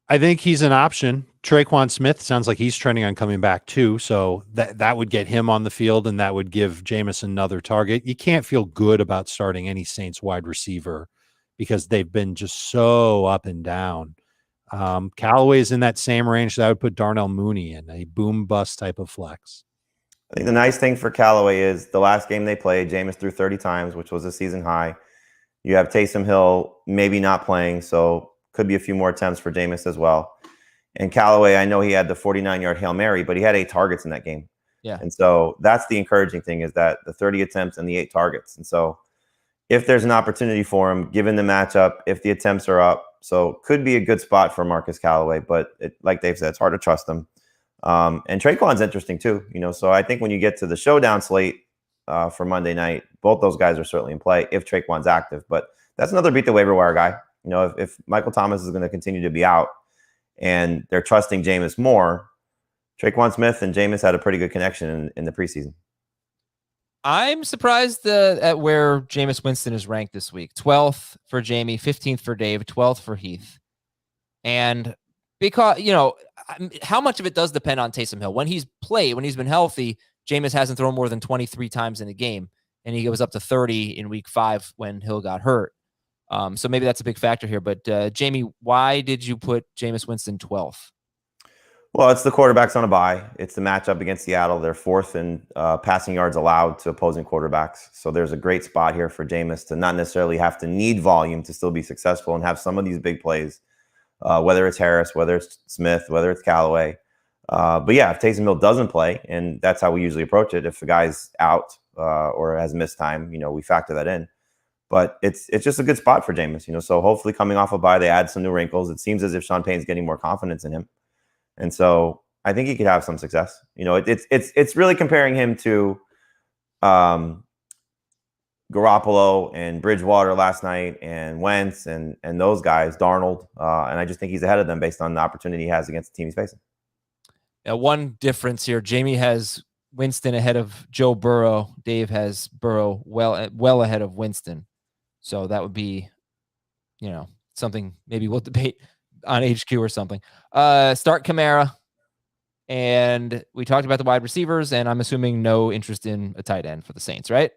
[SPEAKER 3] I think he's an option. Traquan Smith sounds like he's trending on coming back too, so that would get him on the field, and that would give Jameis another target. You can't feel good about starting any Saints wide receiver because they've been just so up and down. Callaway's in that same range that I would put Darnell Mooney in, a boom-bust type of flex.
[SPEAKER 2] I think the nice thing for Callaway is the last game they played, Jameis threw 30 times, which was a season high. You have Taysom Hill maybe not playing, so could be a few more attempts for Jameis as well. And Callaway, I know he had the 49-yard Hail Mary, but he had 8 targets in that game.
[SPEAKER 1] Yeah.
[SPEAKER 2] And so that's the encouraging thing, is that the 30 attempts and the 8 targets. And so if there's an opportunity for him, given the matchup, if the attempts are up, so could be a good spot for Marcus Callaway. But like Dave said, it's hard to trust him. And Traquan's interesting too, so I think when you get to the showdown slate for Monday night, both those guys are certainly in play if Traquan's active. But that's another beat the waiver wire guy. If Michael Thomas is going to continue to be out and they're trusting Jameis more, Traquan Smith and Jameis had a pretty good connection in the preseason.
[SPEAKER 1] I'm surprised at where Jameis Winston is ranked this week. 12th for Jamie, 15th for Dave, 12th for Heath. And because, how much of it does depend on Taysom Hill. When he's been healthy, Jameis hasn't thrown more than 23 times in a game. And he goes up to 30 in week 5 when Hill got hurt. So maybe that's a big factor here. But Jamie, why did you put Jameis Winston 12th?
[SPEAKER 2] Well, it's the quarterbacks on a bye. It's the matchup against Seattle. They're 4th in passing yards allowed to opposing quarterbacks. So there's a great spot here for Jameis to not necessarily have to need volume to still be successful and have some of these big plays, whether it's Harris, whether it's Smith, whether it's Callaway. But yeah, if Taysom Hill doesn't play, and that's how we usually approach it, if the guy's out or has missed time, we factor that in. But it's just a good spot for Jameis, so hopefully coming off a bye, they add some new wrinkles. It seems as if Sean Payne's getting more confidence in him. And so I think he could have some success. It's really comparing him to Garoppolo and Bridgewater last night and Wentz and those guys, Darnold. And I just think he's ahead of them based on the opportunity he has against the team he's facing.
[SPEAKER 1] One difference here, Jamie has Winston ahead of Joe Burrow. Dave has Burrow well ahead of Winston. So that would be, something maybe we'll debate on HQ or something. Start Kamara. And we talked about the wide receivers, and I'm assuming no interest in a tight end for the Saints, right?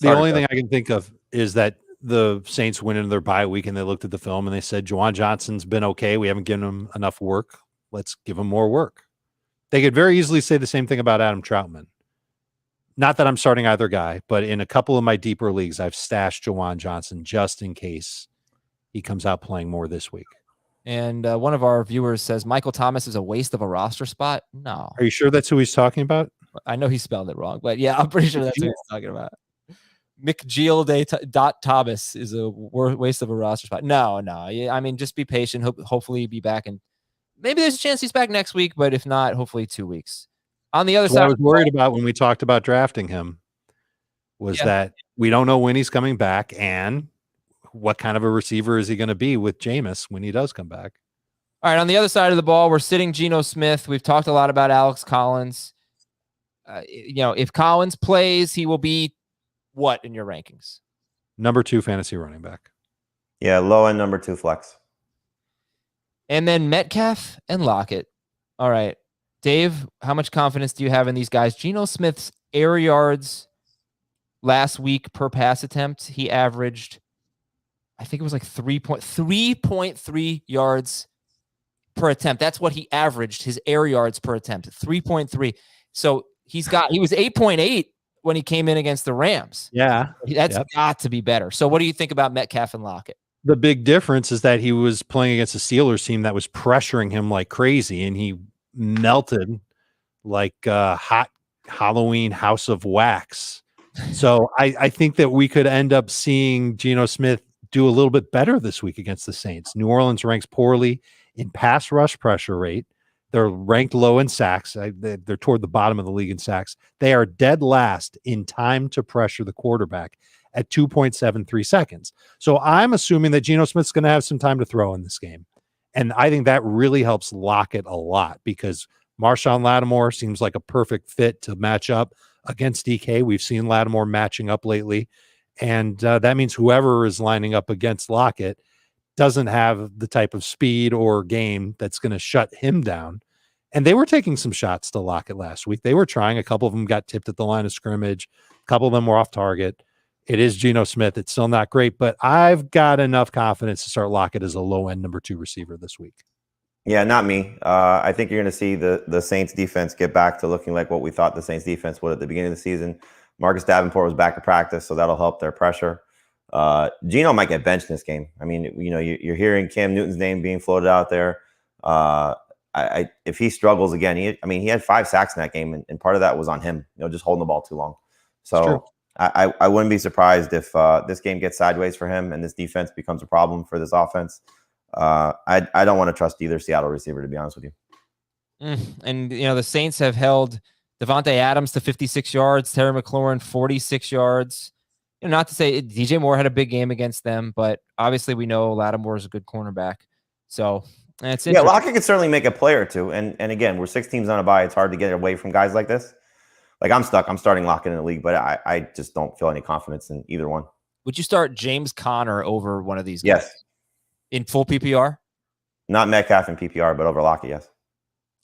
[SPEAKER 3] The only thing I can think of is that the Saints went into their bye week and they looked at the film and they said, Juwan Johnson's been okay. We haven't given him enough work. Let's give him more work. They could very easily say the same thing about Adam Troutman. Not that I'm starting either guy, but in a couple of my deeper leagues, I've stashed Juwan Johnson just in case he comes out playing more this week.
[SPEAKER 1] And one of our viewers says Michael Thomas is a waste of a roster spot. No.
[SPEAKER 3] Are you sure that's who he's talking about?
[SPEAKER 1] I know he spelled it wrong, but yeah, I'm pretty sure that's what he's talking about. McGill Thomas is a waste of a roster spot. No. I mean, just be patient. Hopefully be back, and maybe there's a chance he's back next week, but if not, hopefully 2 weeks. On the other side,
[SPEAKER 3] I was worried about when we talked about drafting him was that we don't know when he's coming back and what kind of a receiver is he going to be with Jameis when he does come back.
[SPEAKER 1] All right, on the other side of the ball, we're sitting Geno Smith. We've talked a lot about Alex Collins. If Collins plays, he will be what in your rankings?
[SPEAKER 3] Number 2 fantasy running back.
[SPEAKER 2] Yeah, low end number 2 flex.
[SPEAKER 1] And then Metcalf and Lockett. All right. Dave, how much confidence do you have in these guys? Geno Smith's air yards last week per pass attempt, he averaged, I think it was like 3.3 yards per attempt. That's what he averaged, his air yards per attempt, 3.3. So he was 8.8 when he came in against the Rams.
[SPEAKER 3] Yeah.
[SPEAKER 1] That's got to be better. So what do you think about Metcalf and Lockett?
[SPEAKER 3] The big difference is that he was playing against a Steelers team that was pressuring him like crazy, and he melted like a hot Halloween house of wax. So I think that we could end up seeing Geno Smith do a little bit better this week against the Saints. New Orleans ranks poorly in pass rush pressure rate. They're ranked low in sacks. They're toward the bottom of the league in sacks. They are dead last in time to pressure the quarterback at 2.73 seconds. So I'm assuming that Geno Smith's going to have some time to throw in this game. And I think that really helps Lockett a lot because Marshawn Lattimore seems like a perfect fit to match up against DK. We've seen Lattimore matching up lately. And that means whoever is lining up against Lockett doesn't have the type of speed or game that's going to shut him down. And they were taking some shots to Lockett last week. They were trying. A couple of them got tipped at the line of scrimmage. A couple of them were off target. It is Geno Smith. It's still not great, but I've got enough confidence to start Lockett as a low-end number 2 receiver this week.
[SPEAKER 2] Yeah, not me. I think you're going to see the Saints defense get back to looking like what we thought the Saints defense would at the beginning of the season. Marcus Davenport was back to practice, so that'll help their pressure. Geno might get benched in this game. I mean, you're hearing Cam Newton's name being floated out there. If he struggles again, he had 5 sacks in that game, and part of that was on him, just holding the ball too long. So I wouldn't be surprised if this game gets sideways for him and this defense becomes a problem for this offense. I don't want to trust either Seattle receiver, to be honest with you.
[SPEAKER 1] And the Saints have held Devontae Adams to 56 yards, Terry McLaurin 46 yards. Not to say DJ Moore had a big game against them, but obviously we know Lattimore is a good cornerback. So it's
[SPEAKER 2] Lockett could certainly make a play or two. And again, we're 6 teams on a bye. It's hard to get away from guys like this. Like I'm stuck. I'm starting Lockett in the league, but I just don't feel any confidence in either one.
[SPEAKER 1] Would you start James Conner over one of these guys?
[SPEAKER 2] Yes.
[SPEAKER 1] In full PPR?
[SPEAKER 2] Not Metcalf in PPR, but over Lockett, yes.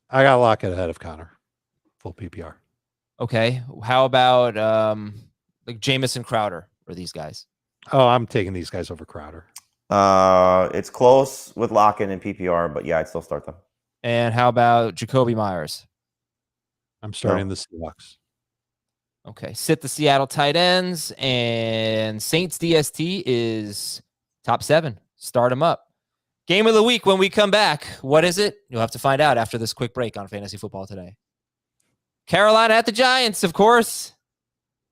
[SPEAKER 3] I got Lockett ahead of Conner. Full PPR.
[SPEAKER 1] Okay. How about like Jamison Crowder or these guys?
[SPEAKER 3] Oh, I'm taking these guys over Crowder.
[SPEAKER 2] It's close with Lockett and PPR, but yeah, I'd still start them.
[SPEAKER 1] And how about Jacoby Myers?
[SPEAKER 3] I'm starting the Seahawks.
[SPEAKER 1] Okay. Sit the Seattle tight ends, and Saints DST is top 7. Start them up. Game of the week when we come back. What is it? You'll have to find out after this quick break on Fantasy Football Today. Carolina at the Giants, of course.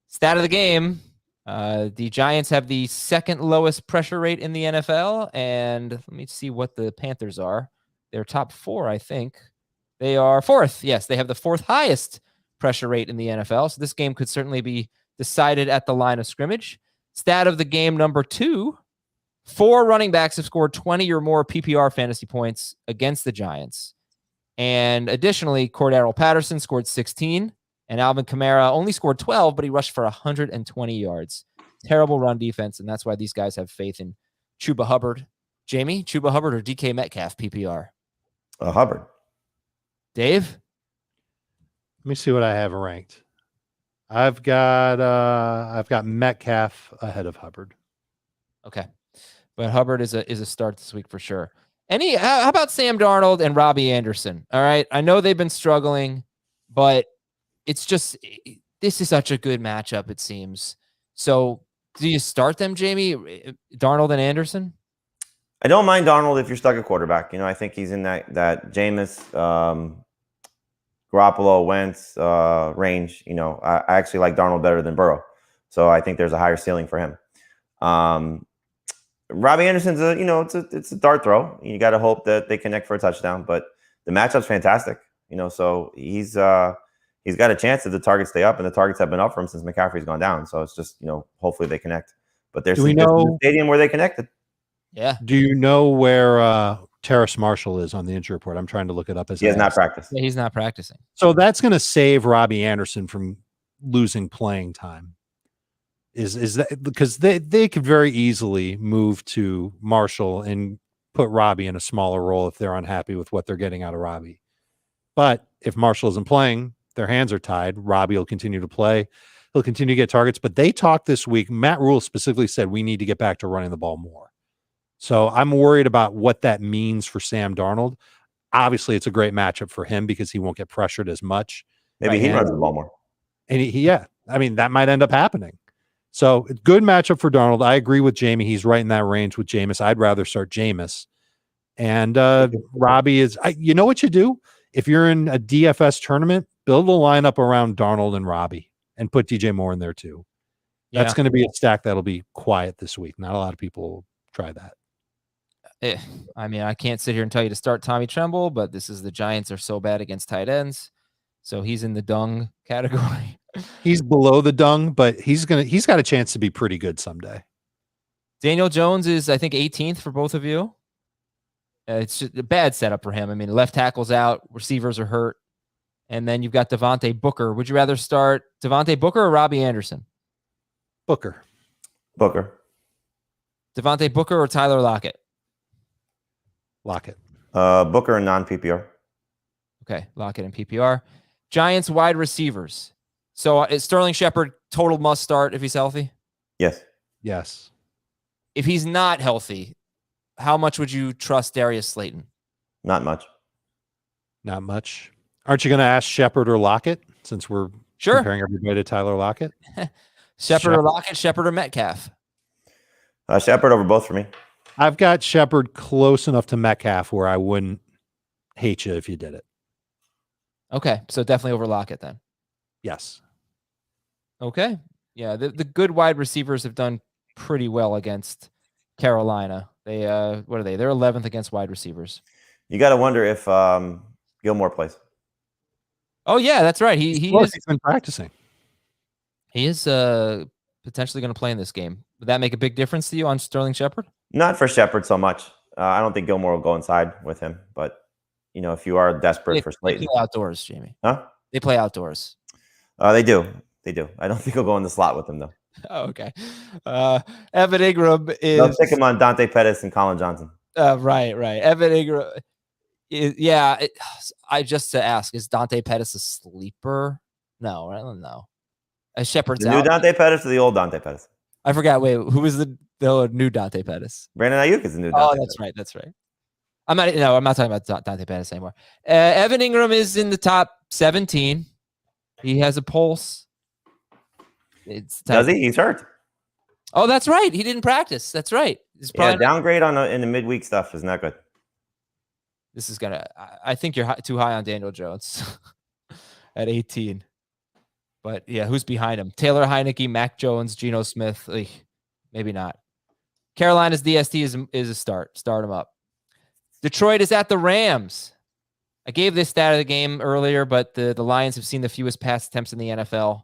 [SPEAKER 1] Stat of the game. The Giants have the 2nd lowest pressure rate in the NFL. And let me see what the Panthers are. They're top 4, I think. They are 4th. Yes, they have the 4th highest pressure rate in the NFL. So this game could certainly be decided at the line of scrimmage. Stat of the game number 2. 4 running backs have scored 20 or more PPR fantasy points against the Giants. And additionally, Cordarrelle Patterson scored 16. And Alvin Kamara only scored 12, but he rushed for 120 yards. Terrible run defense, and that's why these guys have faith in Chuba Hubbard. Jamie, Chuba Hubbard or DK Metcalf, PPR?
[SPEAKER 2] Hubbard.
[SPEAKER 1] Dave?
[SPEAKER 3] Let me see what I have ranked. I've got Metcalf ahead of Hubbard.
[SPEAKER 1] Okay. But Hubbard is a start this week for sure. How about Sam Darnold and Robbie Anderson? All right. I know they've been struggling, but it's just, this is such a good matchup, it seems. So do you start them, Jamie? Darnold and Anderson?
[SPEAKER 2] I don't mind Darnold if you're stuck at quarterback. I think he's in that Jameis, Garoppolo, Wentz range. I actually like Darnold better than Burrow. So I think there's a higher ceiling for him. Robbie Anderson's it's a dart throw. You got to hope that they connect for a touchdown, but the matchup's fantastic. So he's got a chance if the targets stay up, and the targets have been up for him since McCaffrey's gone down. So it's just, hopefully they connect. But there's a stadium where they connected.
[SPEAKER 1] Yeah.
[SPEAKER 3] Do you know where Terrace Marshall is on the injury report? I'm trying to look it up.
[SPEAKER 2] He has not practiced.
[SPEAKER 1] Yeah, he's not practicing.
[SPEAKER 3] So that's going to save Robbie Anderson from losing playing time. Is that because they could very easily move to Marshall and put Robbie in a smaller role if they're unhappy with what they're getting out of Robbie. But if Marshall isn't playing, their hands are tied. Robbie will continue to play. He'll continue to get targets. But they talked this week. Matt Rule specifically said we need to get back to running the ball more. So I'm worried about what that means for Sam Darnold. Obviously, it's a great matchup for him because he won't get pressured as much.
[SPEAKER 2] Maybe he runs the ball more.
[SPEAKER 3] And that might end up happening. So good matchup for Darnold. I agree with Jamie. He's right in that range with Jameis. I'd rather start Jameis. And Robbie is, you know what you do? If you're in a DFS tournament, build a lineup around Darnold and Robbie and put DJ Moore in there too. Yeah. That's going to be a stack that'll be quiet this week. Not a lot of people will try that.
[SPEAKER 1] I can't sit here and tell you to start Tommy Tremble, but the Giants are so bad against tight ends. So he's in the dung category.
[SPEAKER 3] He's below the dung, but he's got a chance to be pretty good someday.
[SPEAKER 1] Daniel Jones is, I think, 18th for both of you. It's just a bad setup for him. Left tackle's out, receivers are hurt. And then you've got Devontae Booker. Would you rather start Devontae Booker or Robbie Anderson?
[SPEAKER 3] Booker.
[SPEAKER 1] Devontae Booker or Tyler Lockett?
[SPEAKER 3] Lockett.
[SPEAKER 2] Booker and non-PPR.
[SPEAKER 1] Okay, Lockett and PPR. Giants wide receivers. So is Sterling Shepard total must start if he's healthy?
[SPEAKER 3] Yes.
[SPEAKER 1] If he's not healthy, how much would you trust Darius Slayton?
[SPEAKER 2] Not much.
[SPEAKER 3] Aren't you going to ask Shepard or Lockett since we're
[SPEAKER 1] sure
[SPEAKER 3] comparing everybody to Tyler Lockett?
[SPEAKER 1] Shepard or Lockett, Shepard or Metcalf?
[SPEAKER 2] Shepard over both for me.
[SPEAKER 3] I've got Shepard close enough to Metcalf where I wouldn't hate you if you did it.
[SPEAKER 1] Okay, so definitely over Lockett then.
[SPEAKER 3] Yes.
[SPEAKER 1] Okay. Yeah, the good wide receivers have done pretty well against Carolina. They what are they? They're 11th against wide receivers.
[SPEAKER 2] You got to wonder if Gilmore plays.
[SPEAKER 1] Oh yeah, that's right. He's
[SPEAKER 3] been practicing.
[SPEAKER 1] He is potentially going to play in this game. Would that make a big difference to you on Sterling Shepard?
[SPEAKER 2] Not for Shepard so much. I don't think Gilmore will go inside with him, but if you are desperate for Slayton,
[SPEAKER 1] they play outdoors, Jamie.
[SPEAKER 2] Huh?
[SPEAKER 1] They play outdoors.
[SPEAKER 2] They do. I don't think he'll go in the slot with him though.
[SPEAKER 1] Oh, okay. Evan Ingram is.
[SPEAKER 2] They'll pick him on Dante Pettis and Colin Johnson.
[SPEAKER 1] Right. Evan Ingram. I just to ask, is Dante Pettis a sleeper? No, I don't know. Shepard's
[SPEAKER 2] the new Dante Pettis or the old Dante Pettis?
[SPEAKER 1] I forgot. Wait, who was the new Dante Pettis?
[SPEAKER 2] Brandon Ayuk is the new Dante.
[SPEAKER 1] Oh, that's right. I'm not talking about Dante Pettis anymore. Evan Ingram is in the top 17. He has a pulse.
[SPEAKER 2] Does he? He's hurt.
[SPEAKER 1] Oh, that's right. He didn't practice. That's right.
[SPEAKER 2] Downgrade in the midweek stuff is not good.
[SPEAKER 1] This is gonna. I think you're too high on Daniel Jones at 18. But yeah, who's behind him? Taylor Heineke, Mac Jones, Geno Smith. Maybe not. Carolina's DST is a start. Start him up. Detroit is at the Rams. I gave this stat of the game earlier, but the Lions have seen the fewest pass attempts in the NFL.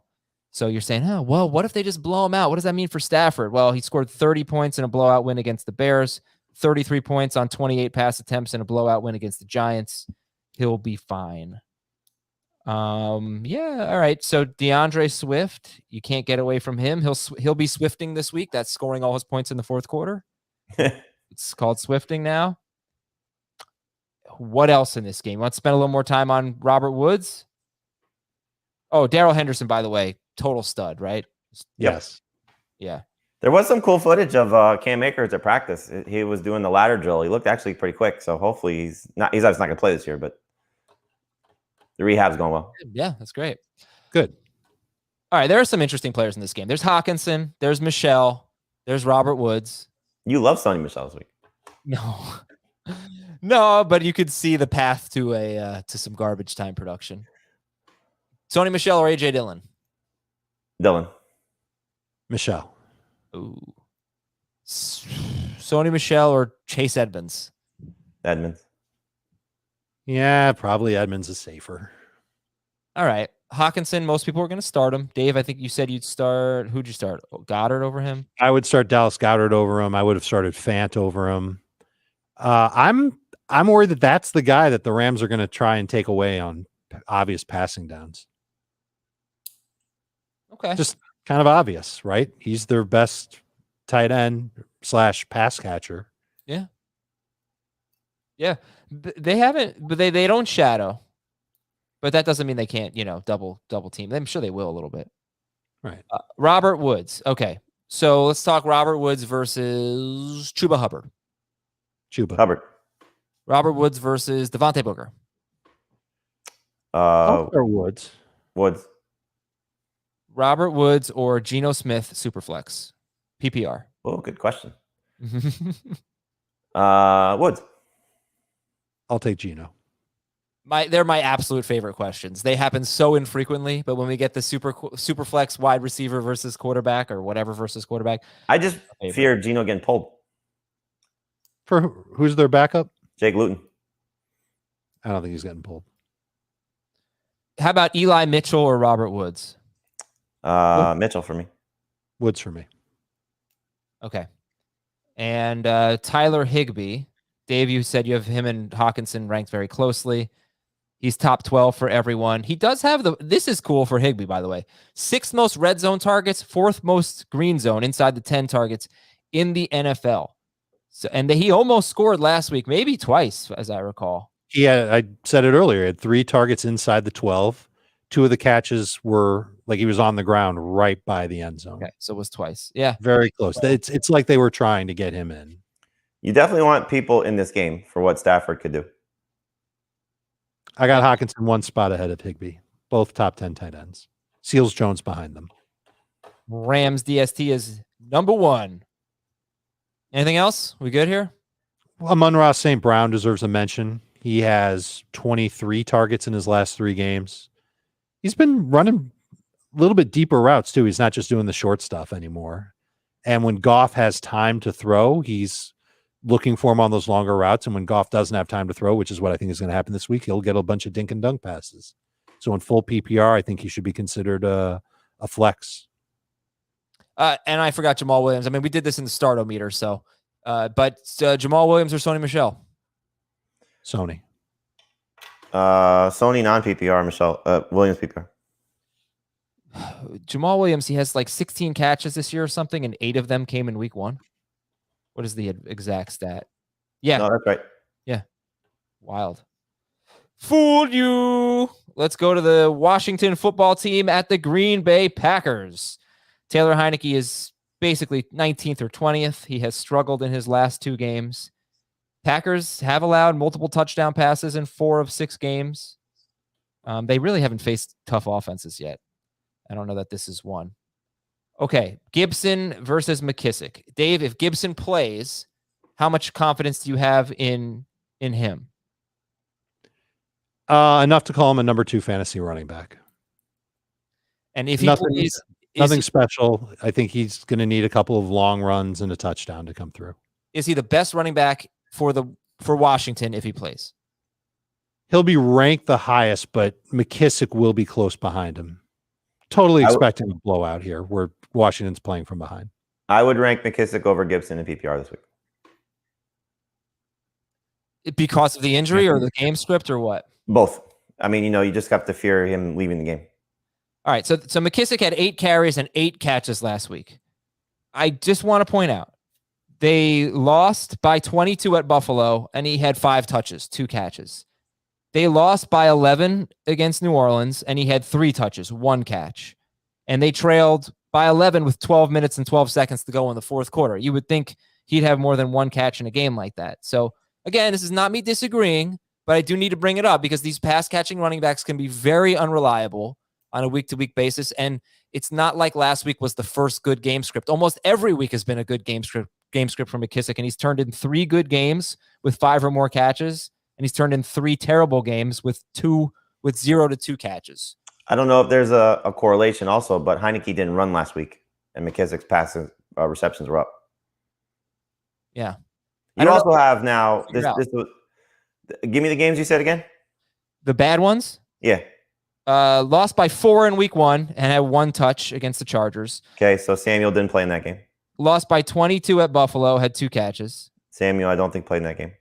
[SPEAKER 1] So you're saying, oh, well, what if they just blow him out? What does that mean for Stafford? Well, he scored 30 points in a blowout win against the Bears, 33 points on 28 pass attempts in a blowout win against the Giants. He'll be fine. Yeah. All right. So DeAndre Swift, you can't get away from him. He'll be Swifting this week. That's scoring all his points in the fourth quarter. It's called Swifting now. What else in this game? Want to spend a little more time on Robert Woods? Oh, Darrell Henderson, by the way, total stud, right?
[SPEAKER 3] Yes.
[SPEAKER 1] Yeah.
[SPEAKER 2] There was some cool footage of Cam Akers at practice. He was doing the ladder drill. He looked actually pretty quick. So hopefully he's obviously not going to play this year, but the rehab's going well.
[SPEAKER 1] Yeah, that's great.
[SPEAKER 3] Good.
[SPEAKER 1] All right, there are some interesting players in this game. There's Hawkinson. There's Michelle. There's Robert Woods.
[SPEAKER 2] You love Sonny Michel this week.
[SPEAKER 1] No. No, but you could see the path to some garbage time production. Sony Michel or AJ Dillon?
[SPEAKER 2] Dylan.
[SPEAKER 3] Michelle.
[SPEAKER 1] Ooh. Sony Michel or Chase Edmonds?
[SPEAKER 2] Edmonds.
[SPEAKER 3] Yeah, probably Edmonds is safer.
[SPEAKER 1] All right. Hawkinson, most people are going to start him. Dave, I think you said you'd start. Who'd you start? Goddard over him?
[SPEAKER 3] I would start Dallas Goedert over him. I would have started Fant over him. I'm worried that that's the guy that the Rams are going to try and take away on obvious passing downs.
[SPEAKER 1] Okay.
[SPEAKER 3] Just kind of obvious, right? He's their best tight end / pass catcher.
[SPEAKER 1] Yeah. Yeah. They haven't, but they don't shadow. But that doesn't mean they can't, double team. I'm sure they will a little bit.
[SPEAKER 3] Right.
[SPEAKER 1] Robert Woods. Okay. So let's talk Robert Woods versus Chuba Hubbard.
[SPEAKER 2] Hubbard.
[SPEAKER 1] Robert Woods versus Devontae Booker.
[SPEAKER 3] Or Woods.
[SPEAKER 2] Woods.
[SPEAKER 1] Robert Woods or Geno Smith Superflex. PPR.
[SPEAKER 2] Oh, good question. Woods.
[SPEAKER 3] I'll take Geno.
[SPEAKER 1] They're my absolute favorite questions. They happen so infrequently, but when we get the super flex wide receiver versus quarterback or whatever versus quarterback,
[SPEAKER 2] I just fear Geno getting pulled.
[SPEAKER 3] For who's their backup?
[SPEAKER 2] Jake Luton.
[SPEAKER 3] I don't think he's getting pulled.
[SPEAKER 1] How about Eli Mitchell or Robert Woods?
[SPEAKER 2] Mitchell for me.
[SPEAKER 3] Woods for me.
[SPEAKER 1] Okay. And Tyler Higbee. Dave, you said you have him and Hawkinson ranked very closely. He's top 12 for everyone. He does have this is cool for Higbee, by the way. 6th most red zone targets, 4th most green zone inside the 10 targets in the NFL. So, and he almost scored last week, maybe twice, as I recall.
[SPEAKER 3] Yeah, I said it earlier. He had 3 targets inside the 12. 2 of the catches were like he was on the ground right by the end zone.
[SPEAKER 1] Okay, so it was twice. Yeah.
[SPEAKER 3] Very close. It's like they were trying to get him in.
[SPEAKER 2] You definitely want people in this game for what Stafford could do.
[SPEAKER 3] I got Hawkinson 1 spot ahead of Higbee. Both top 10 tight ends. Seals Jones behind them.
[SPEAKER 1] Rams DST is number 1. Anything else? We good here?
[SPEAKER 3] Amon-Ra St. Brown deserves a mention. He has 23 targets in his last 3 games. He's been running a little bit deeper routes, too. He's not just doing the short stuff anymore. And when Goff has time to throw, he's looking for him on those longer routes. And when Goff doesn't have time to throw, which is what I think is going to happen this week, he'll get a bunch of dink and dunk passes. So in full PPR, I think he should be considered a flex.
[SPEAKER 1] And I forgot Jamal Williams. I mean, we did this in the Startometer, so. But Jamal Williams or Sony Michel?
[SPEAKER 3] Sony.
[SPEAKER 2] Sony non-PPR, Michelle. Williams PPR.
[SPEAKER 1] Jamal Williams, he has like 16 catches this year or something, and 8 of them came in week 1. What is the exact stat? Yeah.
[SPEAKER 2] No, that's right.
[SPEAKER 1] Yeah. Wild. Fooled you. Let's go to the Washington football team at the Green Bay Packers. Taylor Heineke is basically 19th or 20th. He has struggled in his last 2 games. Packers have allowed multiple touchdown passes in 4 of 6 games. They really haven't faced tough offenses yet. I don't know that this is one. Okay, Gibson versus McKissick. Dave, if Gibson plays, how much confidence do you have in him?
[SPEAKER 3] Enough to call him a number 2 fantasy running back.
[SPEAKER 1] And if he plays,
[SPEAKER 3] nothing special. I think he's going to need a couple of long runs and a touchdown to come through.
[SPEAKER 1] Is he the best running back for Washington if he plays?
[SPEAKER 3] He'll be ranked the highest, but McKissick will be close behind him. Totally expecting a blowout here where Washington's playing from behind.
[SPEAKER 2] I would rank McKissick over Gibson in PPR this week.
[SPEAKER 1] Because of the injury or the game script or what?
[SPEAKER 2] Both. I mean, you just have to fear him leaving the game.
[SPEAKER 1] All right, so McKissick had 8 carries and 8 catches last week. I just want to point out, they lost by 22 at Buffalo, and he had 5 touches, 2 catches. They lost by 11 against New Orleans, and he had 3 touches, 1 catch. And they trailed by 11 with 12 minutes and 12 seconds to go in the fourth quarter. You would think he'd have more than 1 catch in a game like that. So, again, this is not me disagreeing, but I do need to bring it up because these pass-catching running backs can be very unreliable on a week-to-week basis, and it's not like last week was the first good game script. Almost every week has been a good game script from McKissick, and he's turned in 3 good games with 5 or more catches, and he's turned in 3 terrible games with 0 to 2 catches.
[SPEAKER 2] I don't know if there's a correlation also, but Heineke didn't run last week, and McKissick's passing receptions were up.
[SPEAKER 1] Yeah.
[SPEAKER 2] You also have now this. Give me the games you said again.
[SPEAKER 1] The bad ones?
[SPEAKER 2] Yeah.
[SPEAKER 1] Lost by 4 in week 1 and had 1 touch against the Chargers.
[SPEAKER 2] Okay, so Samuel didn't play in that game.
[SPEAKER 1] Lost by 22 at Buffalo, had 2 catches.
[SPEAKER 2] Samuel, I don't think played in that game.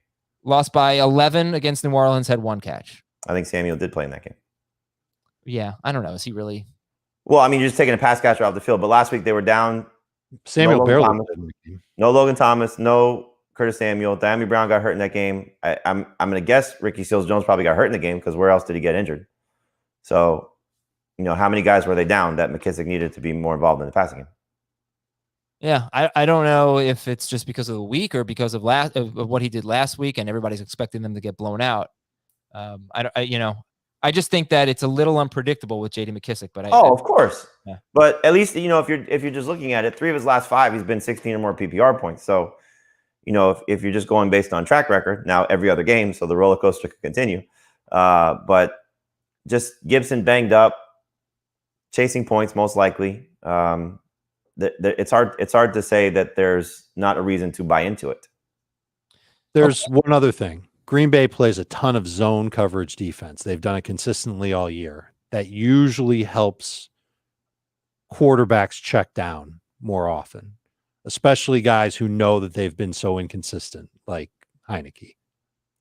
[SPEAKER 1] Lost by 11 against New Orleans, had 1 catch.
[SPEAKER 2] I think Samuel did play in that game.
[SPEAKER 1] Yeah, I don't know. Is he really?
[SPEAKER 2] Well, I mean, you're just taking a pass catcher off the field, but last week they were down.
[SPEAKER 3] Samuel barely.
[SPEAKER 2] No Logan Thomas, no Curtis Samuel. Diami Brown got hurt in that game. I'm going to guess Ricky Seals-Jones probably got hurt in the game because where else did he get injured? So, how many guys were they down that McKissick needed to be more involved in the passing game?
[SPEAKER 1] Yeah, I don't know if it's just because of the week or because of what he did last week, and everybody's expecting them to get blown out. I just think that it's a little unpredictable with J.D. McKissick. But
[SPEAKER 2] of course.
[SPEAKER 1] Yeah.
[SPEAKER 2] But at least if you're just looking at it, 3 of his last 5, he's been 16 or more PPR points. So, if you're just going based on track record, now every other game, so the roller coaster could continue. But just Gibson banged up, chasing points most likely. It's hard to say that there's not a reason to buy into it.
[SPEAKER 3] There's one other thing. Green Bay plays a ton of zone coverage defense. They've done it consistently all year. That usually helps quarterbacks check down more often, especially guys who know that they've been so inconsistent, like Heineke.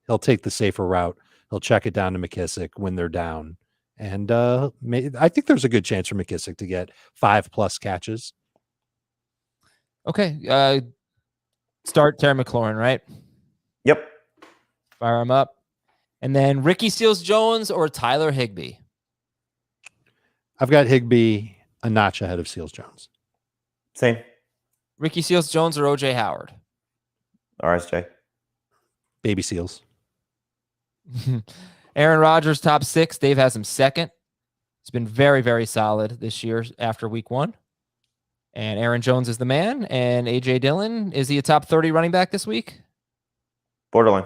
[SPEAKER 3] He'll take the safer route. He'll check it down to McKissick when they're down. And I think there's a good chance for McKissick to get 5+ catches.
[SPEAKER 1] Okay. Start Terry McLaurin, right?
[SPEAKER 2] Yep.
[SPEAKER 1] Fire him up. And then Ricky Seals-Jones or Tyler Higbee?
[SPEAKER 3] I've got Higbee a notch ahead of Seals-Jones.
[SPEAKER 2] Same.
[SPEAKER 1] Ricky Seals-Jones or O.J. Howard?
[SPEAKER 2] RSJ.
[SPEAKER 3] Baby Seals.
[SPEAKER 1] Aaron Rodgers, top 6. Dave has him second. It's been very, very solid this year after week 1. And Aaron Jones is the man. And A.J. Dillon, is he a top 30 running back this week?
[SPEAKER 2] Borderline.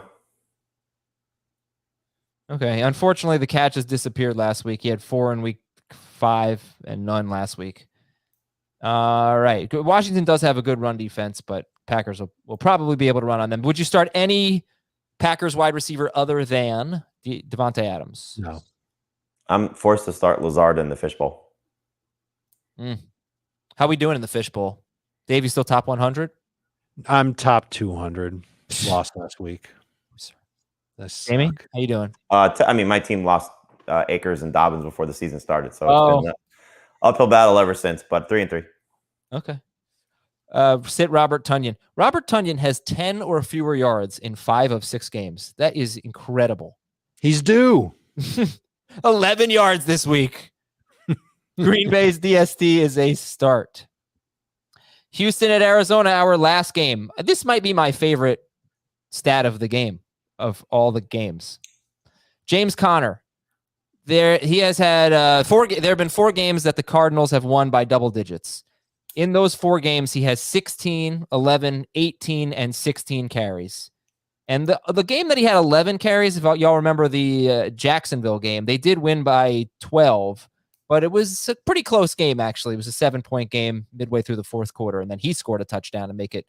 [SPEAKER 1] Okay. Unfortunately, the catches disappeared last week. He had 4 in week 5 and none last week. All right. Washington does have a good run defense, but Packers will probably be able to run on them. Would you start any Packers wide receiver other than Devontae Adams?
[SPEAKER 3] No.
[SPEAKER 2] I'm forced to start Lazard in the fishbowl.
[SPEAKER 1] How we doing in the fishbowl? Dave, you still top 100?
[SPEAKER 3] I'm top 200. Lost last week.
[SPEAKER 1] Jamie, how you doing?
[SPEAKER 2] My team lost Akers and Dobbins before the season started, so it's been an uphill battle ever since. But 3-3.
[SPEAKER 1] Okay. Sit Robert Tonyan. Robert Tonyan has 10 or fewer yards in 5 of 6 games. That is incredible.
[SPEAKER 3] He's due.
[SPEAKER 1] 11 yards this week. Green Bay's DST is a start. Houston at Arizona, our last game. This might be my favorite stat of the game, of all the games. James Conner. He has had there have been 4 games that the Cardinals have won by double digits. In those 4 games, he has 16, 11, 18, and 16 carries. And the game that he had 11 carries, if y'all remember the Jacksonville game, they did win by 12, but it was a pretty close game, actually. It was a 7-point game midway through the fourth quarter, and then he scored a touchdown to make it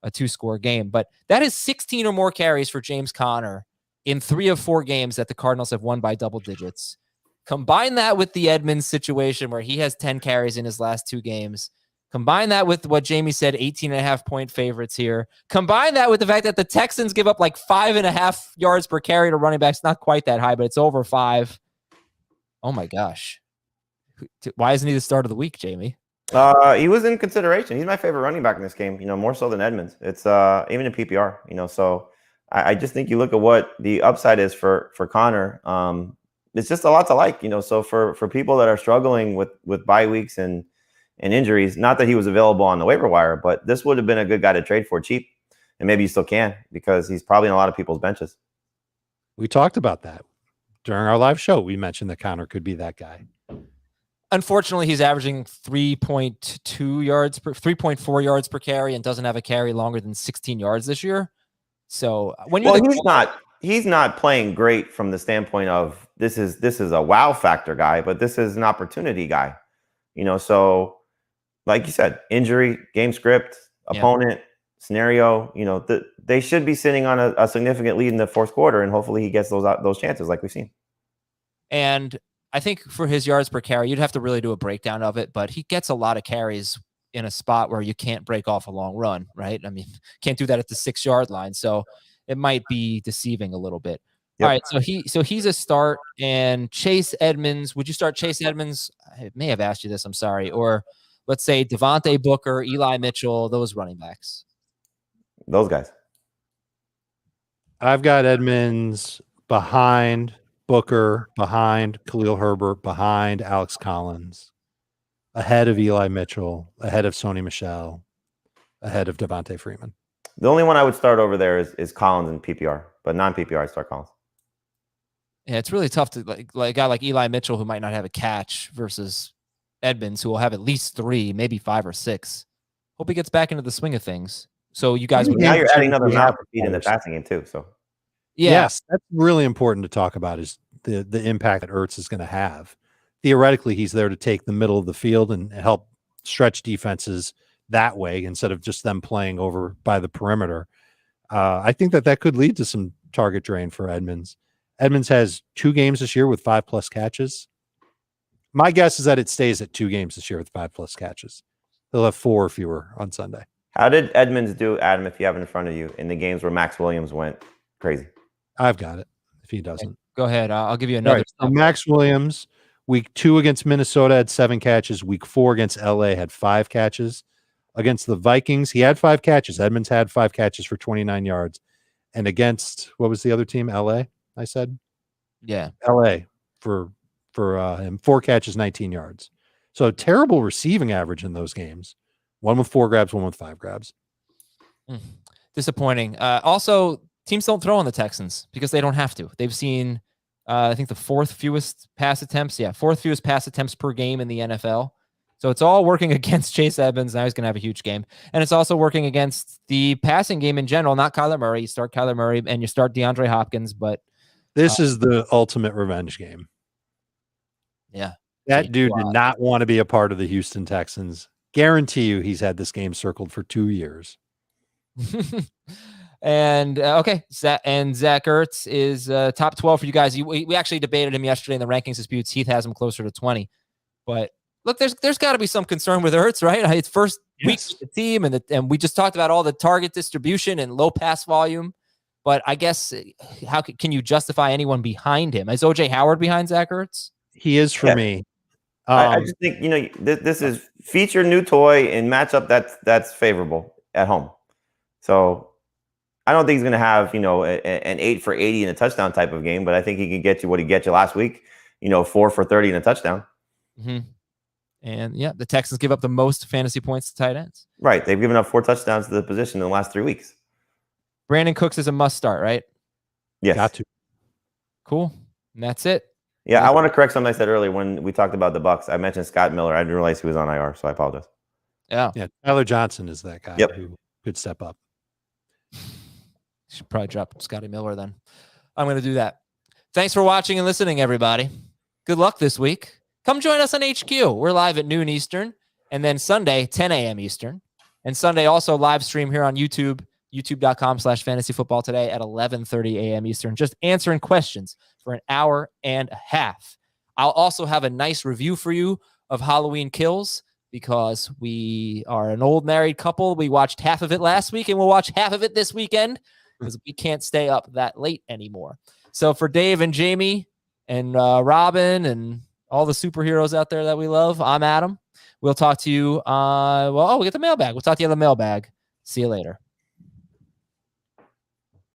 [SPEAKER 1] a 2-score game. But that is 16 or more carries for James Conner in 3 of 4 games that the Cardinals have won by double digits. Combine that with the Edmonds situation where he has 10 carries in his last 2 games. Combine that with what Jamie said, 18.5-point favorites here. Combine that with the fact that the Texans give up like 5.5 yards per carry to running backs. Not quite that high, but it's over 5. Oh my gosh. Why isn't he the start of the week, Jamie?
[SPEAKER 2] He was in consideration. He's my favorite running back in this game, more so than Edmonds. It's even in PPR, so I just think you look at what the upside is for Connor. It's just a lot to like, so for people that are struggling with bye weeks and injuries, not that he was available on the waiver wire, but this would have been a good guy to trade for cheap. And maybe you still can, because he's probably in a lot of people's benches.
[SPEAKER 3] We talked about that during our live show. We mentioned that Connor could be that guy.
[SPEAKER 1] Unfortunately, he's averaging 3.4 yards per carry and doesn't have a carry longer than 16 yards this year. So when you're
[SPEAKER 2] he's not playing great from the standpoint of this is a wow factor guy, but this is an opportunity guy. So like you said, injury, game script, opponent, scenario, they should be sitting on a significant lead in the fourth quarter, and hopefully he gets those chances like we've seen.
[SPEAKER 1] And I think for his yards per carry, you'd have to really do a breakdown of it, but he gets a lot of carries in a spot where you can't break off a long run, right? I mean, can't do that at the 6-yard line. So it might be deceiving a little bit. Yep. All right. So he's a start. And Chase Edmonds, would you start Chase Edmonds? I may have asked you this, I'm sorry. Or let's say Devontae Booker, Eli Mitchell, those running backs.
[SPEAKER 2] Those guys.
[SPEAKER 3] I've got Edmonds behind Booker, behind Khalil Herbert, behind Alex Collins, ahead of Eli Mitchell, ahead of Sony Michel, ahead of Devontae Freeman.
[SPEAKER 2] The only one I would start over there is Collins in PPR, but non-PPR I start Collins.
[SPEAKER 1] Yeah, it's really tough to like a guy like Eli Mitchell who might not have a catch versus Edmonds who will have at least 3, maybe 5 or 6. Hope he gets back into the swing of things. So you guys
[SPEAKER 2] now you're adding another mouth to feed in the passing game too. So
[SPEAKER 3] yes, that's really important to talk about is the impact that Ertz is going to have. Theoretically, he's there to take the middle of the field and help stretch defenses that way instead of just them playing over by the perimeter. I think that could lead to some target drain for Edmonds. Edmonds has 2 games this year with 5+ catches. My guess is that it stays at 2 games this year with 5+ catches. They'll have 4 or fewer on Sunday.
[SPEAKER 2] How did Edmonds do, Adam, if you have it in front of you, in the games where Max Williams went crazy?
[SPEAKER 3] I've got it if he doesn't.
[SPEAKER 1] Okay, go ahead. I'll give you another.
[SPEAKER 3] Right. So Max Williams, week 2 against Minnesota had 7 catches. Week 4 against LA had 5 catches. Against the Vikings, he had 5 catches. Edmonds had 5 catches for 29 yards. And against, what was the other team? LA, I said?
[SPEAKER 1] Yeah.
[SPEAKER 3] LA for him, 4 catches, 19 yards. So terrible receiving average in those games. 1 with 4 grabs, 1 with 5 grabs.
[SPEAKER 1] Disappointing. Also, teams don't throw on the Texans because they don't have to. They've seen, I think, the 4th fewest pass attempts. Yeah, 4th fewest pass attempts per game in the NFL. So it's all working against Chase Edmonds. Now he's going to have a huge game. And it's also working against the passing game in general, not Kyler Murray. You start Kyler Murray and you start DeAndre Hopkins, but
[SPEAKER 3] this is the ultimate revenge game.
[SPEAKER 1] Yeah.
[SPEAKER 3] That dude did not want to be a part of the Houston Texans. Guarantee you he's had this game circled for 2 years.
[SPEAKER 1] And okay, Zach Ertz is top 12 for you guys. We actually debated him yesterday in the rankings disputes. Heath has him closer to 20. But look, there's got to be some concern with Ertz, right? It's first week with the team, and we just talked about all the target distribution and low pass volume. But I guess how can you justify anyone behind him? Is OJ Howard behind Zach Ertz?
[SPEAKER 3] He is for me.
[SPEAKER 2] I just think this is feature new toy and matchup that's favorable at home. So I don't think he's going to have an 8 for 80 in a touchdown type of game, but I think he can get you what he get you last week. 4 for 30 in a touchdown.
[SPEAKER 1] Mm-hmm. And yeah, the Texans give up the most fantasy points to tight ends.
[SPEAKER 2] Right, they've given up 4 touchdowns to the position in the last 3 weeks.
[SPEAKER 1] Brandon Cooks is a must start, right?
[SPEAKER 2] Yes.
[SPEAKER 3] Got to.
[SPEAKER 1] Cool. And that's it.
[SPEAKER 2] Yeah, I want to correct something I said earlier when we talked about the Bucs. I mentioned Scott Miller. I didn't realize he was on IR, so I apologize.
[SPEAKER 1] Yeah.
[SPEAKER 3] Tyler Johnson is that guy who could step up.
[SPEAKER 1] Should probably drop Scotty Miller then. I'm going to do that. Thanks for watching and listening, everybody. Good luck this week. Come join us on HQ. We're live at noon Eastern, and then Sunday, 10 a.m. Eastern. And Sunday also live stream here on YouTube, youtube.com/fantasyfootball today at 11:30 a.m. Eastern, just answering questions for an hour and a half. I'll also have a nice review for you of Halloween Kills because we are an old married couple. We watched half of it last week, and we'll watch half of it this weekend because we can't stay up that late anymore. So for Dave and Jamie and Robin and all the superheroes out there that we love. I'm Adam. We'll talk to you. We get the mailbag. We'll talk to you on the mailbag. See you later.